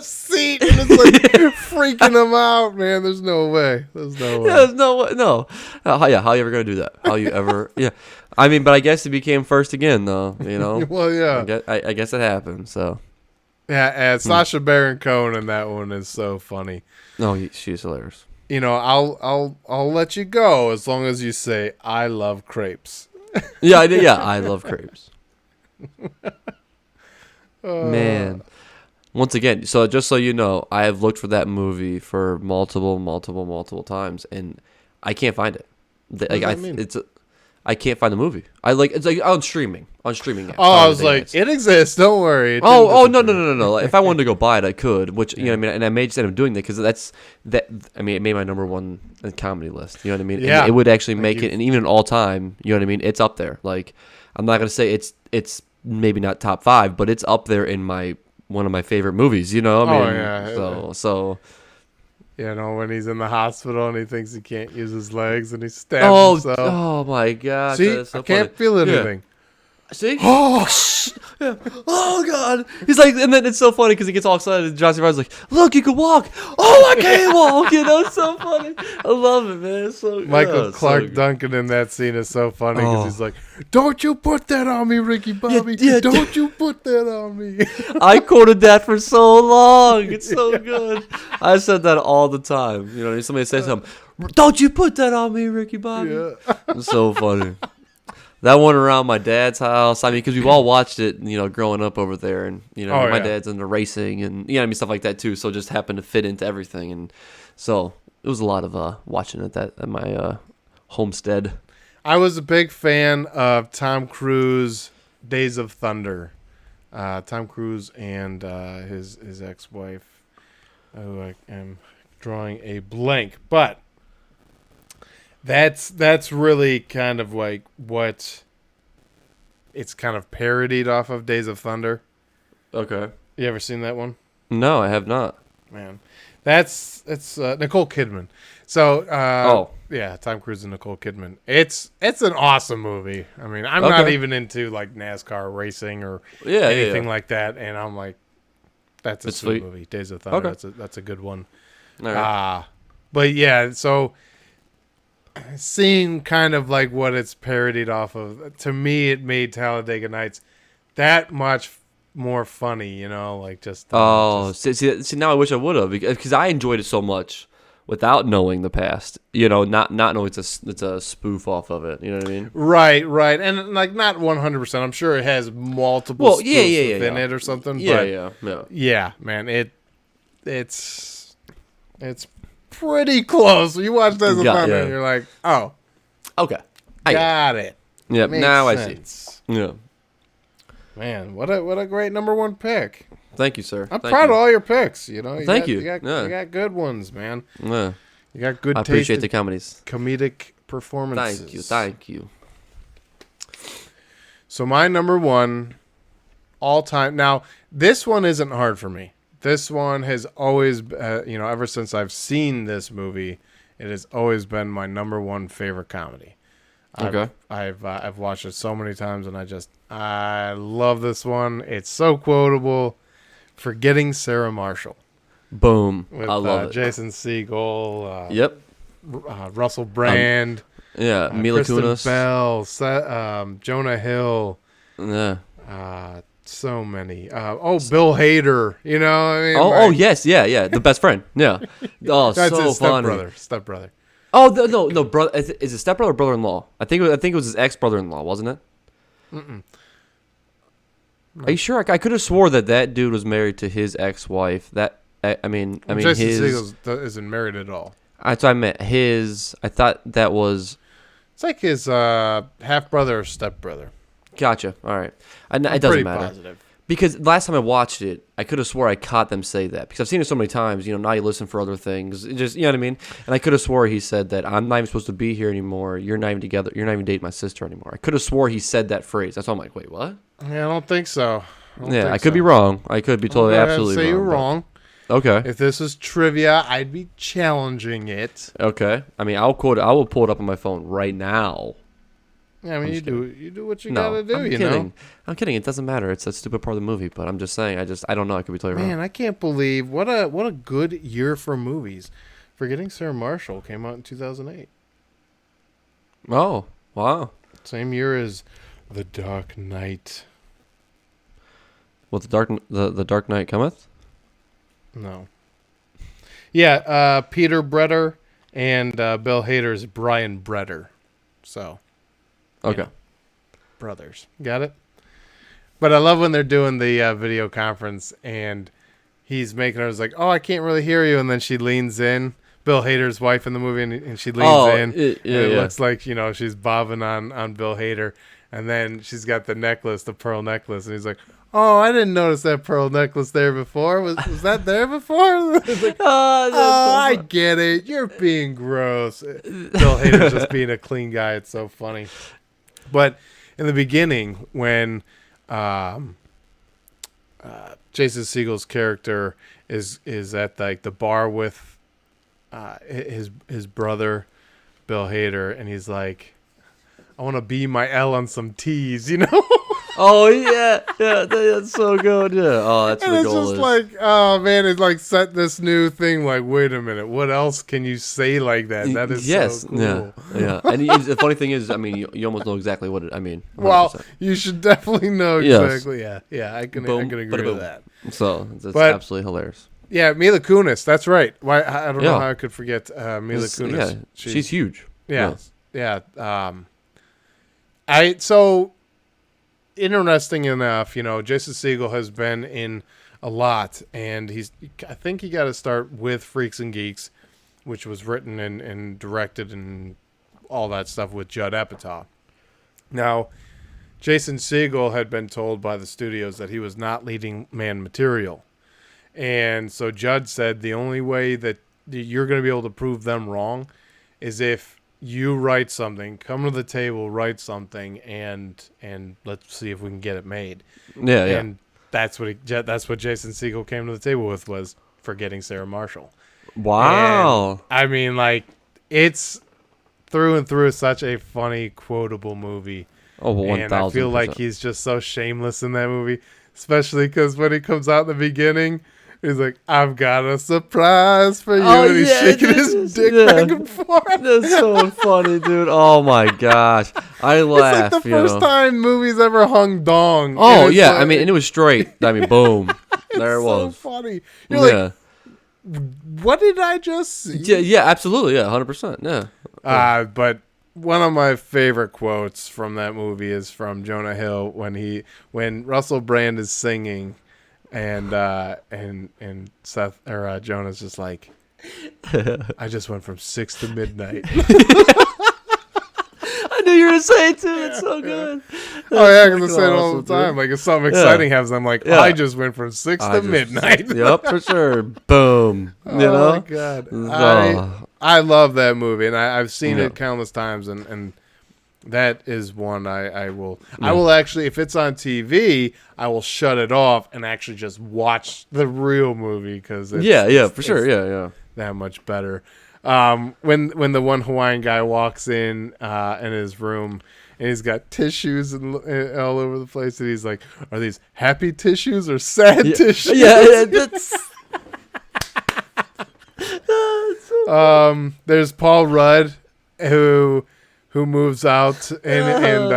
Speaker 1: seat, and it's like freaking him out, man. There's no way.
Speaker 2: Yeah, there's no way. No. How you ever gonna do that? How you ever? Yeah. I mean, but I guess he became first again, though.
Speaker 1: Well, yeah.
Speaker 2: I guess it happened. So.
Speaker 1: Yeah, Sacha Baron Cohen in that one is so funny.
Speaker 2: No, she's hilarious.
Speaker 1: I'll let you go as long as you say I love crepes.
Speaker 2: Yeah, I love crepes. Man, once again, so just so you know, I have looked for that movie for multiple times, and I can't find it.
Speaker 1: What does that mean?
Speaker 2: I can't find the movie. It's like on streaming apps.
Speaker 1: Oh, I was like, it exists. Don't worry.
Speaker 2: No. Like, if I wanted to go buy it, I could. Which you know what I mean, and I may just end up doing that because I mean, it made my number one comedy list. You know what I mean?
Speaker 1: Yeah.
Speaker 2: And it would actually make it, and even in all time, you know what I mean? It's up there. Like, I'm not gonna say it's maybe not top 5, but it's up there in one of my favorite movies. I mean, so.
Speaker 1: When he's in the hospital and he thinks he can't use his legs and he stabs himself.
Speaker 2: Oh my God!
Speaker 1: See,
Speaker 2: so
Speaker 1: I can't feel anything.
Speaker 2: See? Yeah. Oh God! He's like, and then it's so funny because he gets all excited. And John C. Reilly's like, "Look, you can walk." Oh, I can't walk. It's so funny. I love it, man. It's so
Speaker 1: Michael Clark
Speaker 2: so
Speaker 1: Duncan in that scene is so funny because he's like, "Don't you put that on me, Ricky Bobby?
Speaker 2: Yeah,
Speaker 1: Don't you put that on me?"
Speaker 2: I quoted that for so long. It's so good. I said that all the time. Somebody says something. Don't you put that on me, Ricky Bobby?
Speaker 1: Yeah.
Speaker 2: It's so funny. That one around my dad's house. I mean, because we've all watched it, growing up over there, and my dad's into racing, and stuff like that too. So it just happened to fit into everything, and so it was a lot of watching it at my homestead.
Speaker 1: I was a big fan of Tom Cruise, Days of Thunder. Tom Cruise and his ex-wife, who I am drawing a blank, but. That's really kind of like what it's kind of parodied off of Days of Thunder.
Speaker 2: Okay.
Speaker 1: You ever seen that one?
Speaker 2: No, I have not.
Speaker 1: Man, it's Nicole Kidman. So yeah, Tom Cruise and Nicole Kidman. It's an awesome movie. I mean, I'm not even into like NASCAR racing or anything like that, and I'm like, that's a sweet movie. Days of Thunder. Okay. That's a good one.
Speaker 2: All right.
Speaker 1: But yeah, so. Seeing kind of like what it's parodied off of, to me, it made Talladega Nights that much more funny, like just.
Speaker 2: See, now I wish I would have because I enjoyed it so much without knowing the past. Not knowing it's a spoof off of it. You know what I mean?
Speaker 1: Right, and like not 100%. I'm sure it has multiple spoofs within it or something. Yeah, man, it's pretty close. You watch Days of Thunder and you're like, oh,
Speaker 2: okay,
Speaker 1: got it.
Speaker 2: Yep, now
Speaker 1: sense.
Speaker 2: I see. Yeah,
Speaker 1: man, what a great number one pick.
Speaker 2: Thank you, sir.
Speaker 1: I'm proud of all your picks.
Speaker 2: Thank you.
Speaker 1: You got good ones, man.
Speaker 2: Yeah,
Speaker 1: you got good.
Speaker 2: I appreciate the
Speaker 1: comedic performances.
Speaker 2: Thank you.
Speaker 1: So my number one all time. Now this one isn't hard for me. This one has always, ever since I've seen this movie, it has always been my number one favorite comedy.
Speaker 2: Okay.
Speaker 1: I've watched it so many times, and I love this one. It's so quotable. Forgetting Sarah Marshall.
Speaker 2: Boom.
Speaker 1: With,
Speaker 2: I love it.
Speaker 1: Jason Segel.
Speaker 2: Yep.
Speaker 1: Russell Brand.
Speaker 2: Mila
Speaker 1: Kristen
Speaker 2: Kunis.
Speaker 1: Bell. Jonah Hill.
Speaker 2: Yeah.
Speaker 1: So many. Bill Hader.
Speaker 2: Yes, yeah. The best friend. Yeah. Oh,
Speaker 1: that's
Speaker 2: so
Speaker 1: his
Speaker 2: funny.
Speaker 1: Stepbrother.
Speaker 2: Oh no, brother. Is it stepbrother or brother-in-law? I think it was his ex-brother-in-law, wasn't it?
Speaker 1: Mm-mm. No.
Speaker 2: Are you sure? I could have swore that dude was married to his ex-wife. Jason
Speaker 1: Segel isn't married at all.
Speaker 2: That's what I meant. I thought that was.
Speaker 1: It's like his half brother or stepbrother.
Speaker 2: Gotcha. All right. It doesn't matter.
Speaker 1: Positive.
Speaker 2: Because last time I watched it, I could have swore I caught them say that. Because I've seen it so many times. Now you listen for other things. Just, you know what I mean? And I could have swore he said that I'm not even supposed to be here anymore. You're not even together. You're not even dating my sister anymore. I could have swore he said that phrase. That's why I'm like, wait, what?
Speaker 1: Yeah, I don't think so.
Speaker 2: I could be wrong. I could be totally absolutely wrong.
Speaker 1: Say you're wrong.
Speaker 2: Okay.
Speaker 1: If this was trivia, I'd be challenging it.
Speaker 2: Okay. I mean, I will pull it up on my phone right now.
Speaker 1: Yeah, I mean, you do what you gotta do. I'm kidding.
Speaker 2: I'm kidding. It doesn't matter. It's a stupid part of the movie. But I'm just saying. I don't know. I could be totally wrong.
Speaker 1: Man, I can't believe what a good year for movies. Forgetting Sarah Marshall came out in 2008.
Speaker 2: Oh wow!
Speaker 1: Same year as The Dark Knight.
Speaker 2: Well, the Dark Knight cometh.
Speaker 1: No. Yeah, Peter Bretter and Bill Hader's Brian Bretter. So.
Speaker 2: Okay.
Speaker 1: Brothers. Got it? But I love when they're doing the video conference and he's making her like, oh, I can't really hear you. And then she leans in. Bill Hader's wife in the movie, and she leans in. It looks like, she's bobbing on Bill Hader. And then she's got the necklace, the pearl necklace. And he's like, oh, I didn't notice that pearl necklace there before. Was that there before? Like, I get it. You're being gross. Bill Hader's just being a clean guy. It's so funny. But in the beginning, when Jason Segel's character is at like the bar with his brother Bill Hader, and he's like, I want to be my L on some T's,
Speaker 2: Oh yeah, that's so good. Yeah. Oh, that's
Speaker 1: And
Speaker 2: the
Speaker 1: it's
Speaker 2: goal.
Speaker 1: just like, oh man, it's like set this new thing. Like, wait a minute, what else can you say like that? That is
Speaker 2: Yes.
Speaker 1: so cool.
Speaker 2: Yeah. And the funny thing is, I mean, you almost know exactly what it. I mean, 100%.
Speaker 1: Well, you should definitely know
Speaker 2: Yes.
Speaker 1: exactly. Yeah, I can
Speaker 2: Boom,
Speaker 1: agree
Speaker 2: bada
Speaker 1: with
Speaker 2: boom.
Speaker 1: that.
Speaker 2: So it's
Speaker 1: But-
Speaker 2: absolutely hilarious.
Speaker 1: Yeah, Mila Kunis. That's right. Why I don't know
Speaker 2: Yeah.
Speaker 1: how I could forget Mila Kunis.
Speaker 2: Yeah, she's huge.
Speaker 1: Yeah. So interesting enough, Jason Segel has been in a lot, and I think he got to start with Freaks and Geeks, which was written and directed and all that stuff with Judd Apatow. Now, Jason Segel had been told by the studios that he was not leading man material. And so Judd said the only way that you're going to be able to prove them wrong is if you write something, come to the table, write something, and let's see if we can get it made.
Speaker 2: Yeah.
Speaker 1: And that's what Jason Segel came to the table with, was Forgetting Sarah Marshall.
Speaker 2: Wow.
Speaker 1: And, I mean, like, it's through and through such a funny, quotable movie.
Speaker 2: Oh, 1,000%.
Speaker 1: And I feel like he's just so shameless in that movie, especially because when he comes out in the beginning, he's like, "I've got a surprise for you," and he's shaking his dick back and forth.
Speaker 2: That's so funny, dude. Oh my gosh, I laugh.
Speaker 1: It's like the first time movies ever hung dong.
Speaker 2: Oh
Speaker 1: And
Speaker 2: yeah,
Speaker 1: like,
Speaker 2: I mean, and it was straight. I mean, boom, there it was.
Speaker 1: So funny. You're like, what did I just see?
Speaker 2: Yeah, absolutely, yeah, 100%, yeah.
Speaker 1: But one of my favorite quotes from that movie is from Jonah Hill when Russell Brand is singing. And Seth or Jonah's just like, I just went from 6 to midnight.
Speaker 2: I knew you were gonna say it too. It's so good.
Speaker 1: Oh yeah, because I say it all the time. Like if something exciting happens, I'm like, I just went from 6 to midnight.
Speaker 2: Yep, for sure. Boom. You know?
Speaker 1: Oh my god, I love that movie, and I've seen it countless times, and that is one I will actually, if it's on TV, I will shut it off and actually just watch the real movie because
Speaker 2: for sure, yeah,
Speaker 1: that much better. When the one Hawaiian guy walks in his room and he's got tissues all over the place, and he's like, "Are these happy tissues or sad tissues?"
Speaker 2: Yeah, that's.
Speaker 1: There's Paul Rudd who moves out and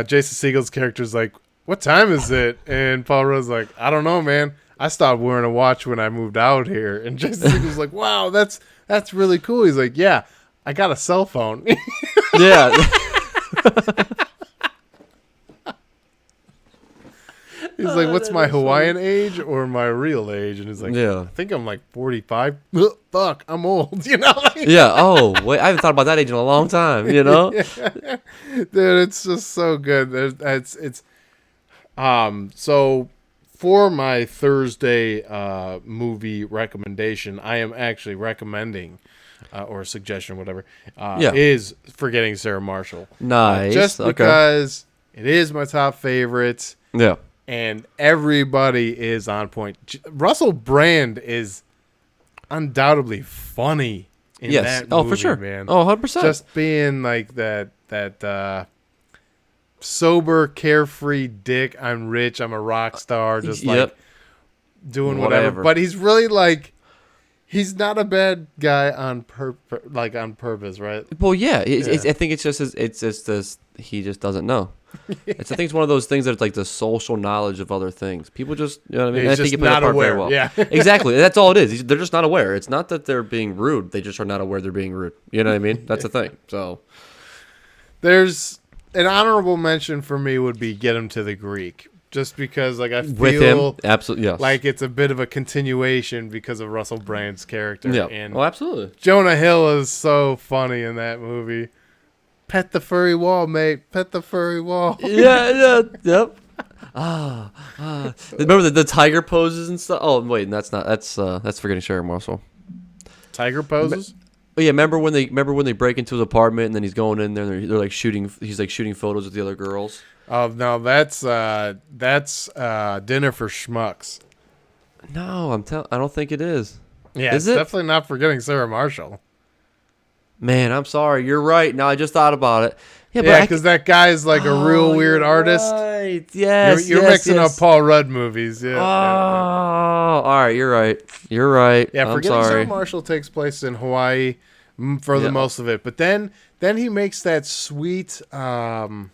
Speaker 1: Jason Segel's character's like, "What time is it?" And Paul Rudd's like, "I don't know, man. I stopped wearing a watch when I moved out here." And Jason Segel's like, "Wow, that's really cool." He's like, "Yeah, I got a cell phone."
Speaker 2: Yeah.
Speaker 1: He's like, "What's my Hawaiian age or my real age?" And he's like, "I think I'm like 45. Ugh, fuck, I'm old."
Speaker 2: Yeah. Oh, wait, I haven't thought about that age in a long time. You know?
Speaker 1: Yeah. Dude, it's just so good. So for my Thursday movie recommendation, I am actually recommending or suggestion, whatever, is Forgetting Sarah Marshall.
Speaker 2: Nice.
Speaker 1: Just because it is my top favorite.
Speaker 2: Yeah.
Speaker 1: And everybody is on point. Russell Brand is undoubtedly funny in that movie,
Speaker 2: for sure,
Speaker 1: man.
Speaker 2: Oh, 100%.
Speaker 1: Just being like that sober, carefree dick. I'm rich. I'm a rock star. Just like doing whatever. But he's really like, he's not a bad guy on purpose, right?
Speaker 2: Well, yeah. I think it's just this. He just doesn't know. I think it's one of those things that's like the social knowledge of other things. People just, you know what I mean?
Speaker 1: He's
Speaker 2: I think
Speaker 1: just
Speaker 2: you play
Speaker 1: not
Speaker 2: that part
Speaker 1: aware.
Speaker 2: very well.
Speaker 1: Yeah,
Speaker 2: exactly. That's all it is. They're just not aware. It's not that they're being rude. They just are not aware they're being rude. You know what I mean? That's the thing. So
Speaker 1: there's an honorable mention for me would be Get Him to the Greek, just because like I feel
Speaker 2: with him, absolutely, yes.
Speaker 1: Like it's a bit of a continuation because of Russell Brand's character.
Speaker 2: Yeah.
Speaker 1: And
Speaker 2: absolutely.
Speaker 1: Jonah Hill is so funny in that movie. Pet the furry wall, mate. Pet the furry wall.
Speaker 2: Yeah, yep. Remember the tiger poses and stuff? Oh, wait, that's Forgetting Sarah Marshall.
Speaker 1: Tiger poses?
Speaker 2: Oh yeah, remember when they break into his apartment and then he's going in there and they're like shooting. He's like shooting photos with the other girls.
Speaker 1: Oh no, that's Dinner for Schmucks.
Speaker 2: No, I don't think it is.
Speaker 1: Yeah,
Speaker 2: is
Speaker 1: it's
Speaker 2: it?
Speaker 1: definitely not Forgetting Sarah Marshall.
Speaker 2: Man, I'm sorry. You're right. Now I just thought about it.
Speaker 1: Yeah, because that guy's like a real weird artist.
Speaker 2: Right. Yes,
Speaker 1: You're mixing up Paul Rudd movies. Yeah.
Speaker 2: All right. You're right. You're right.
Speaker 1: Yeah,
Speaker 2: I'm
Speaker 1: Forgetting
Speaker 2: sorry.
Speaker 1: Sarah Marshall takes place in Hawaii for the most of it, but then he makes that sweet rock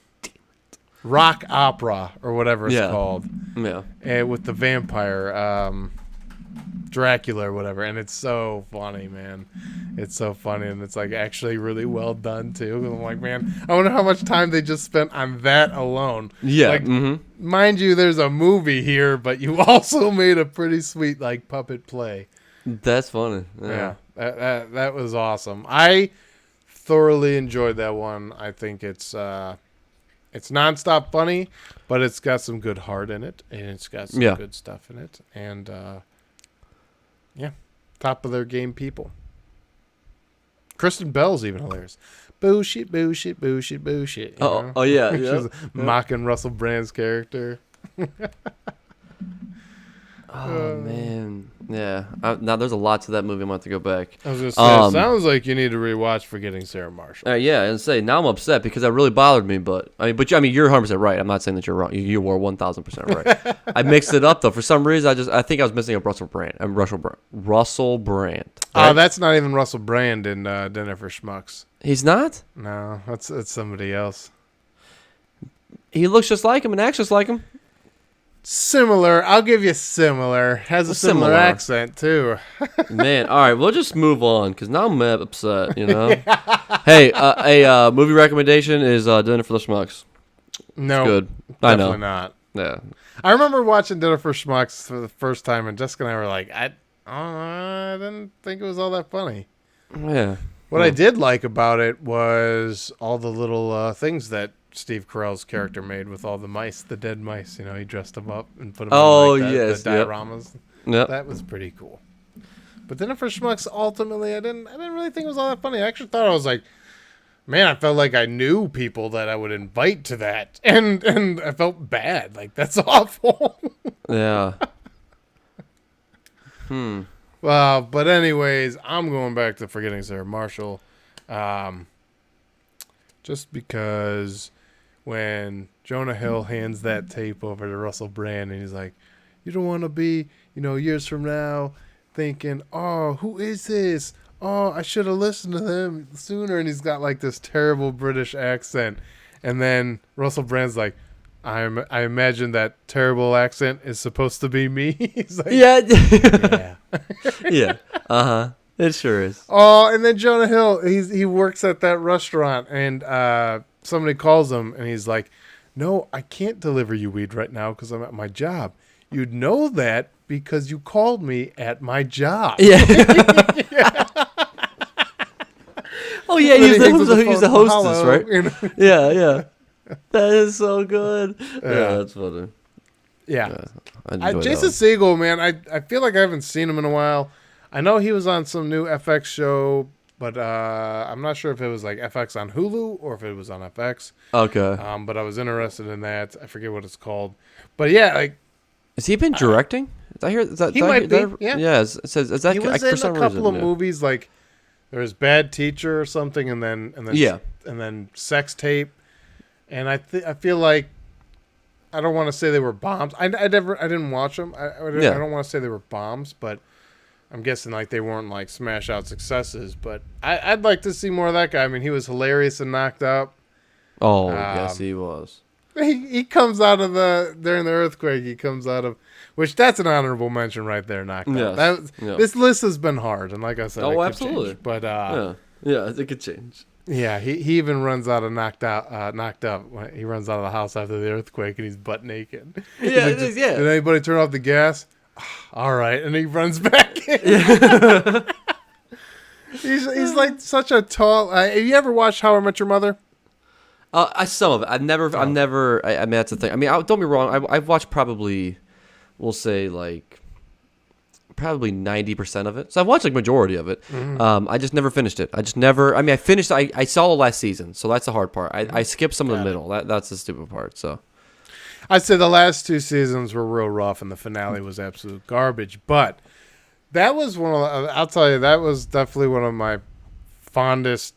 Speaker 1: opera or whatever it's called.
Speaker 2: Yeah.
Speaker 1: With the vampire Dracula or whatever, and it's so funny, man. It's so funny, and it's like actually really well done too. I'm like, man, I wonder how much time they just spent on that alone.
Speaker 2: Yeah.
Speaker 1: Like, mind you, there's a movie here, but you also made a pretty sweet like puppet play.
Speaker 2: That's funny.
Speaker 1: Yeah, that was awesome. I thoroughly enjoyed that one. I think it's nonstop funny, but it's got some good heart in it, and it's got some good stuff in it, and top of their game people. Kristen Bell's even hilarious. Bullshit.
Speaker 2: Oh yeah,
Speaker 1: She's mocking Russell Brand's character.
Speaker 2: Oh man, yeah. Now there's a lot to that movie. I'm going to have to go back.
Speaker 1: I was gonna say, it sounds like you need to rewatch Forgetting Sarah Marshall.
Speaker 2: Yeah, and say now I'm upset because that really bothered me. But I mean, you're 100% right. I'm not saying that you're wrong. You were 1,000% right. I mixed it up though. For some reason, I think I was missing a Russell Brand. Russell Brand. Right?
Speaker 1: Oh, that's not even Russell Brand in Dinner for Schmucks.
Speaker 2: He's not.
Speaker 1: No, that's somebody else.
Speaker 2: He looks just like him and acts just like him.
Speaker 1: Similar. I'll give you similar. Has a similar accent, too.
Speaker 2: Man, all right. We'll just move on because now I'm upset, you know? Hey, a movie recommendation is Dinner for the Schmucks.
Speaker 1: No.
Speaker 2: It's good. I know.
Speaker 1: Definitely not.
Speaker 2: Yeah.
Speaker 1: I remember watching Dinner for Schmucks for the first time, and Jessica and I were like, I didn't think it was all that funny.
Speaker 2: Yeah.
Speaker 1: What I did like about it was all the little things that Steve Carell's character made with all the mice, the dead mice. You know, he dressed them up and put them in the dioramas.
Speaker 2: Yep.
Speaker 1: That was pretty cool. But Dinner for Schmucks, ultimately, I didn't really think it was all that funny. I actually thought I was like, man, I felt like I knew people that I would invite to that, and I felt bad. Like, that's awful.
Speaker 2: Yeah.
Speaker 1: Well, but anyways, I'm going back to Forgetting Sarah Marshall, just because when Jonah Hill hands that tape over to Russell Brand, and he's like, "You don't want to be, years from now, thinking, oh, who is this? Oh, I should have listened to them sooner." And he's got like this terrible British accent, and then Russell Brand's like, I imagine that terrible accent is supposed to be me. He's like,
Speaker 2: yeah. Yeah. It sure is.
Speaker 1: Oh, and then Jonah Hill, he works at that restaurant, and somebody calls him, and he's like, "No, I can't deliver you weed right now because I'm at my job. You'd know that because you called me at my job."
Speaker 2: Yeah. Oh yeah, he's the hostess, right? Yeah. That is so good. Yeah, that's funny.
Speaker 1: Yeah. Jason Segel, man, I feel like I haven't seen him in a while. I know he was on some new FX show, but I'm not sure if it was like FX on Hulu or if it was on FX.
Speaker 2: Okay.
Speaker 1: But I was interested in that. I forget what it's called. But yeah, like,
Speaker 2: has he been directing? Did I hear that?
Speaker 1: He might be. Yeah.
Speaker 2: Yeah. It says is that
Speaker 1: he was in a couple of movies, like there was Bad Teacher or something, and then Sex Tape. And I feel like, I don't want to say they were bombs. I didn't watch them. I don't want to say they were bombs, but I'm guessing like they weren't like smash out successes. But I'd like to see more of that guy. I mean, he was hilarious and Knocked Up.
Speaker 2: Oh, yes, he was.
Speaker 1: He comes out of during the earthquake. He comes out of, which that's an honorable mention right there. Knocked Up. This list has been hard, and like I said, it
Speaker 2: absolutely.
Speaker 1: Change, but
Speaker 2: yeah, it could change.
Speaker 1: Yeah, he even runs out of Knocked Up. He runs out of the house after the earthquake, and he's butt naked.
Speaker 2: Yeah,
Speaker 1: like,
Speaker 2: Did
Speaker 1: anybody turn off the gas? All right, and he runs back in. Yeah. he's like such a tall. Have you ever watched How I Met Your Mother?
Speaker 2: Some of it. I've never. I mean, that's the thing. I mean, don't be wrong. I've watched probably, we'll say like, probably 90% of it. So I've watched like majority of it. Mm-hmm. I just never finished it. I finished. I saw the last season, so that's the hard part. I skipped some of the middle. That's the stupid part. So
Speaker 1: I'd say the last two seasons were real rough, and the finale was absolute garbage. But that was I'll tell you, that was definitely one of my fondest.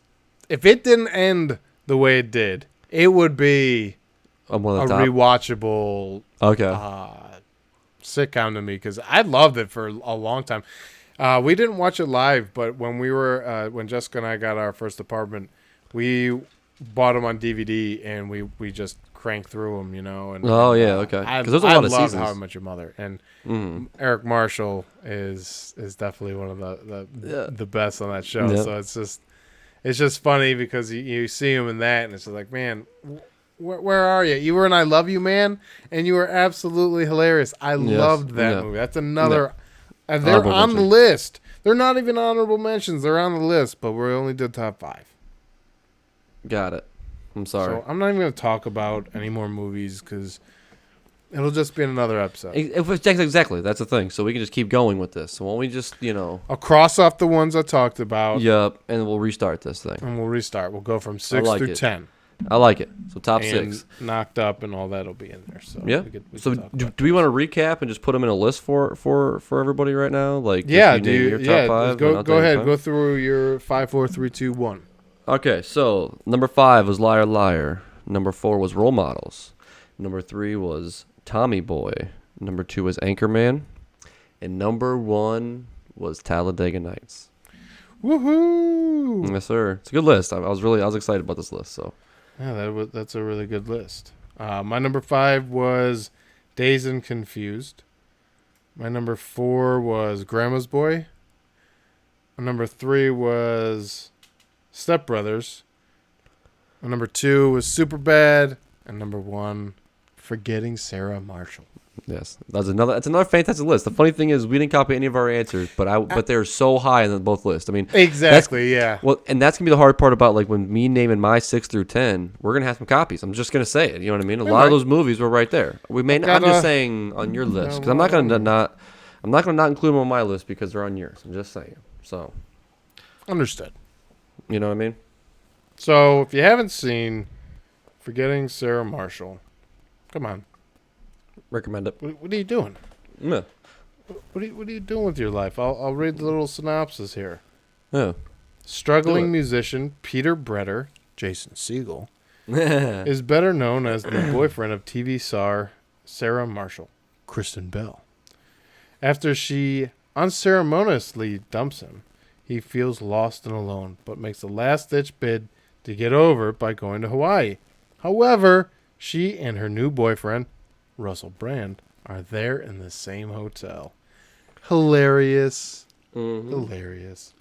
Speaker 1: If it didn't end the way it did, it would be
Speaker 2: One
Speaker 1: a
Speaker 2: of the top.
Speaker 1: rewatchable
Speaker 2: Okay.
Speaker 1: sitcom to me because I loved it for a long time. We didn't watch it live, but when Jessica and I got our first apartment, we bought them on DVD and we just cranked through them, And
Speaker 2: Okay. Because there's a lot of
Speaker 1: love
Speaker 2: seasons.
Speaker 1: How I Met Your Mother, and
Speaker 2: Mm.
Speaker 1: Eric Marshall is definitely one of the best on that show.
Speaker 2: Yeah.
Speaker 1: So it's just funny because you see him in that, and it's just like, man, where are you? You were in I Love You, Man, and you were absolutely hilarious. I loved that movie. That's another. And they're
Speaker 2: Honorable
Speaker 1: on the
Speaker 2: mention.
Speaker 1: list. They're not even honorable mentions. They're on the list, but we only did top 5.
Speaker 2: Got it. I'm sorry.
Speaker 1: So I'm not even going to talk about any more movies because it'll just be in another episode.
Speaker 2: Exactly. That's the thing. So we can just keep going with this. So why don't we just,
Speaker 1: I'll cross off the ones I talked about.
Speaker 2: Yep, and we'll restart this thing.
Speaker 1: And we'll restart. We'll go from 6
Speaker 2: like
Speaker 1: through
Speaker 2: it.
Speaker 1: 10.
Speaker 2: I like it. So top
Speaker 1: And
Speaker 2: 6.
Speaker 1: Knocked Up and all that'll be in there. So
Speaker 2: Yeah.
Speaker 1: we talk
Speaker 2: Do
Speaker 1: about
Speaker 2: we want to recap and just put them in a list for everybody right now? Like,
Speaker 1: Yeah,
Speaker 2: if you name your top 5.
Speaker 1: Go
Speaker 2: and I'll tell you
Speaker 1: ahead.
Speaker 2: five.
Speaker 1: Go through your 5, 4, 3, 2, 1.
Speaker 2: Okay, so number 5 was Liar Liar. Number 4 was Role Models. Number 3 was Tommy Boy. Number 2 was Anchorman. And number 1 was Talladega Nights.
Speaker 1: Woohoo!
Speaker 2: Yes, sir. It's a good list. I was excited about this list. So
Speaker 1: Yeah, that's a really good list. My number 5 was Dazed and Confused. My number 4 was Grandma's Boy. My number 3 was Step Brothers. My number 2 was Superbad, and number 1, Forgetting Sarah Marshall.
Speaker 2: yes, that's another fantastic list. The funny thing is, we didn't copy any of our answers, but they're so high in both lists. I mean,
Speaker 1: Exactly, yeah.
Speaker 2: well, and that's gonna be the hard part about like when me naming my 6 through 10. We're gonna have some copies. I'm just gonna say it. You know what I mean? A lot of those movies were right there. We may. I'm just saying on your list because I'm not gonna not include them on my list because they're on yours. I'm just saying. So,
Speaker 1: Understood.
Speaker 2: you know what I mean?
Speaker 1: So, if you haven't seen Forgetting Sarah Marshall, come on.
Speaker 2: Recommend it.
Speaker 1: What are you doing?
Speaker 2: Yeah.
Speaker 1: What are you doing with your life? I'll read the little synopsis here.
Speaker 2: Yeah.
Speaker 1: Struggling
Speaker 2: Do it.
Speaker 1: musician Peter Bretter, Jason Segel, is better known as the boyfriend of TV star Sarah Marshall, Kristen Bell. After she unceremoniously dumps him, he feels lost and alone, but makes a last-ditch bid to get over it by going to Hawaii. However, she and her new boyfriend, Russell Brand, are there in the same hotel. Hilarious.
Speaker 2: Mm-hmm.
Speaker 1: Hilarious.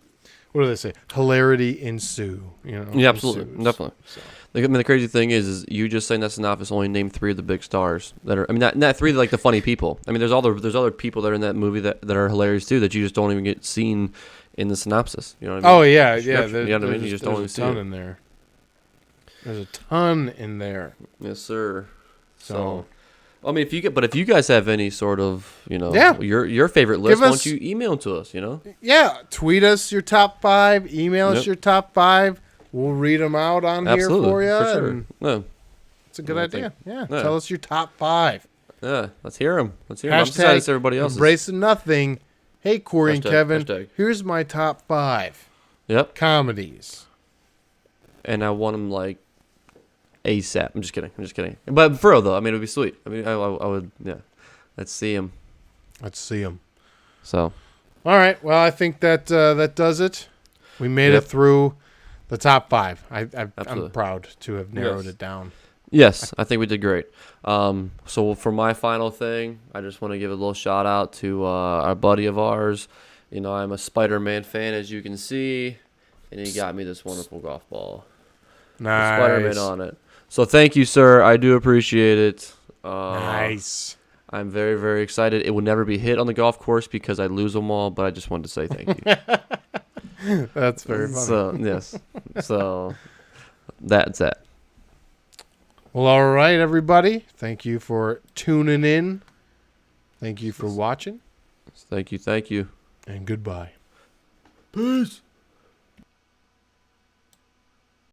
Speaker 1: What do they say? Hilarity ensue.
Speaker 2: Yeah, absolutely,
Speaker 1: ensues.
Speaker 2: definitely.
Speaker 1: So.
Speaker 2: I mean, the crazy thing is you just saying that synopsis only named 3 of the big stars that are. I mean, not 3 like the funny people. I mean, there's other people that are in that movie that are hilarious too that you just don't even get seen in the synopsis. You know what I mean?
Speaker 1: Oh yeah, yeah.
Speaker 2: Description, you know what I mean? You just don't even
Speaker 1: there's
Speaker 2: see
Speaker 1: a ton
Speaker 2: it.
Speaker 1: in there. There's a ton in there.
Speaker 2: Yes, sir.
Speaker 1: So,
Speaker 2: I mean, if you guys have any sort of,
Speaker 1: Yeah.
Speaker 2: your favorite list,
Speaker 1: Give
Speaker 2: why don't
Speaker 1: us-
Speaker 2: you email them to us?
Speaker 1: yeah, tweet us your top 5. Email us
Speaker 2: Yep.
Speaker 1: your top 5. We'll read them out on
Speaker 2: Absolutely,
Speaker 1: here for you.
Speaker 2: for sure.
Speaker 1: And
Speaker 2: No,
Speaker 1: it's a good
Speaker 2: I
Speaker 1: idea.
Speaker 2: think-
Speaker 1: Yeah.
Speaker 2: yeah.
Speaker 1: Tell us your top 5.
Speaker 2: yeah, let's hear them. I'm excited to see everybody else's.
Speaker 1: Embracing nothing. Hey, Corey and
Speaker 2: Hashtag,
Speaker 1: Kevin.
Speaker 2: hashtag.
Speaker 1: Here's my top 5
Speaker 2: Yep,
Speaker 1: comedies.
Speaker 2: and I want them like ASAP. I'm just kidding. But for real though, I mean, it would be sweet. I mean, I would, yeah. Let's see them.
Speaker 1: Let's see them.
Speaker 2: So,
Speaker 1: All right. Well, I think that does it. We made
Speaker 2: Yep.
Speaker 1: it through the top 5. I'm
Speaker 2: Absolutely.
Speaker 1: proud to have narrowed
Speaker 2: Yes.
Speaker 1: it down.
Speaker 2: yes, I think we did great. So for my final thing, I just want to give a little shout out to our buddy of ours. I'm a Spider-Man fan, as you can see, and he got me this wonderful golf ball. With
Speaker 1: Nice.
Speaker 2: Spider-Man on it. So thank you, sir. I do appreciate it.
Speaker 1: Nice.
Speaker 2: I'm very, very excited. It will never be hit on the golf course because I lose them all, but I just wanted to say thank you.
Speaker 1: That's very funny.
Speaker 2: So, yes. So, that's it.
Speaker 1: Well, all right, everybody. Thank you for tuning in. Thank you for watching.
Speaker 2: Thank you.
Speaker 1: And goodbye.
Speaker 2: Peace.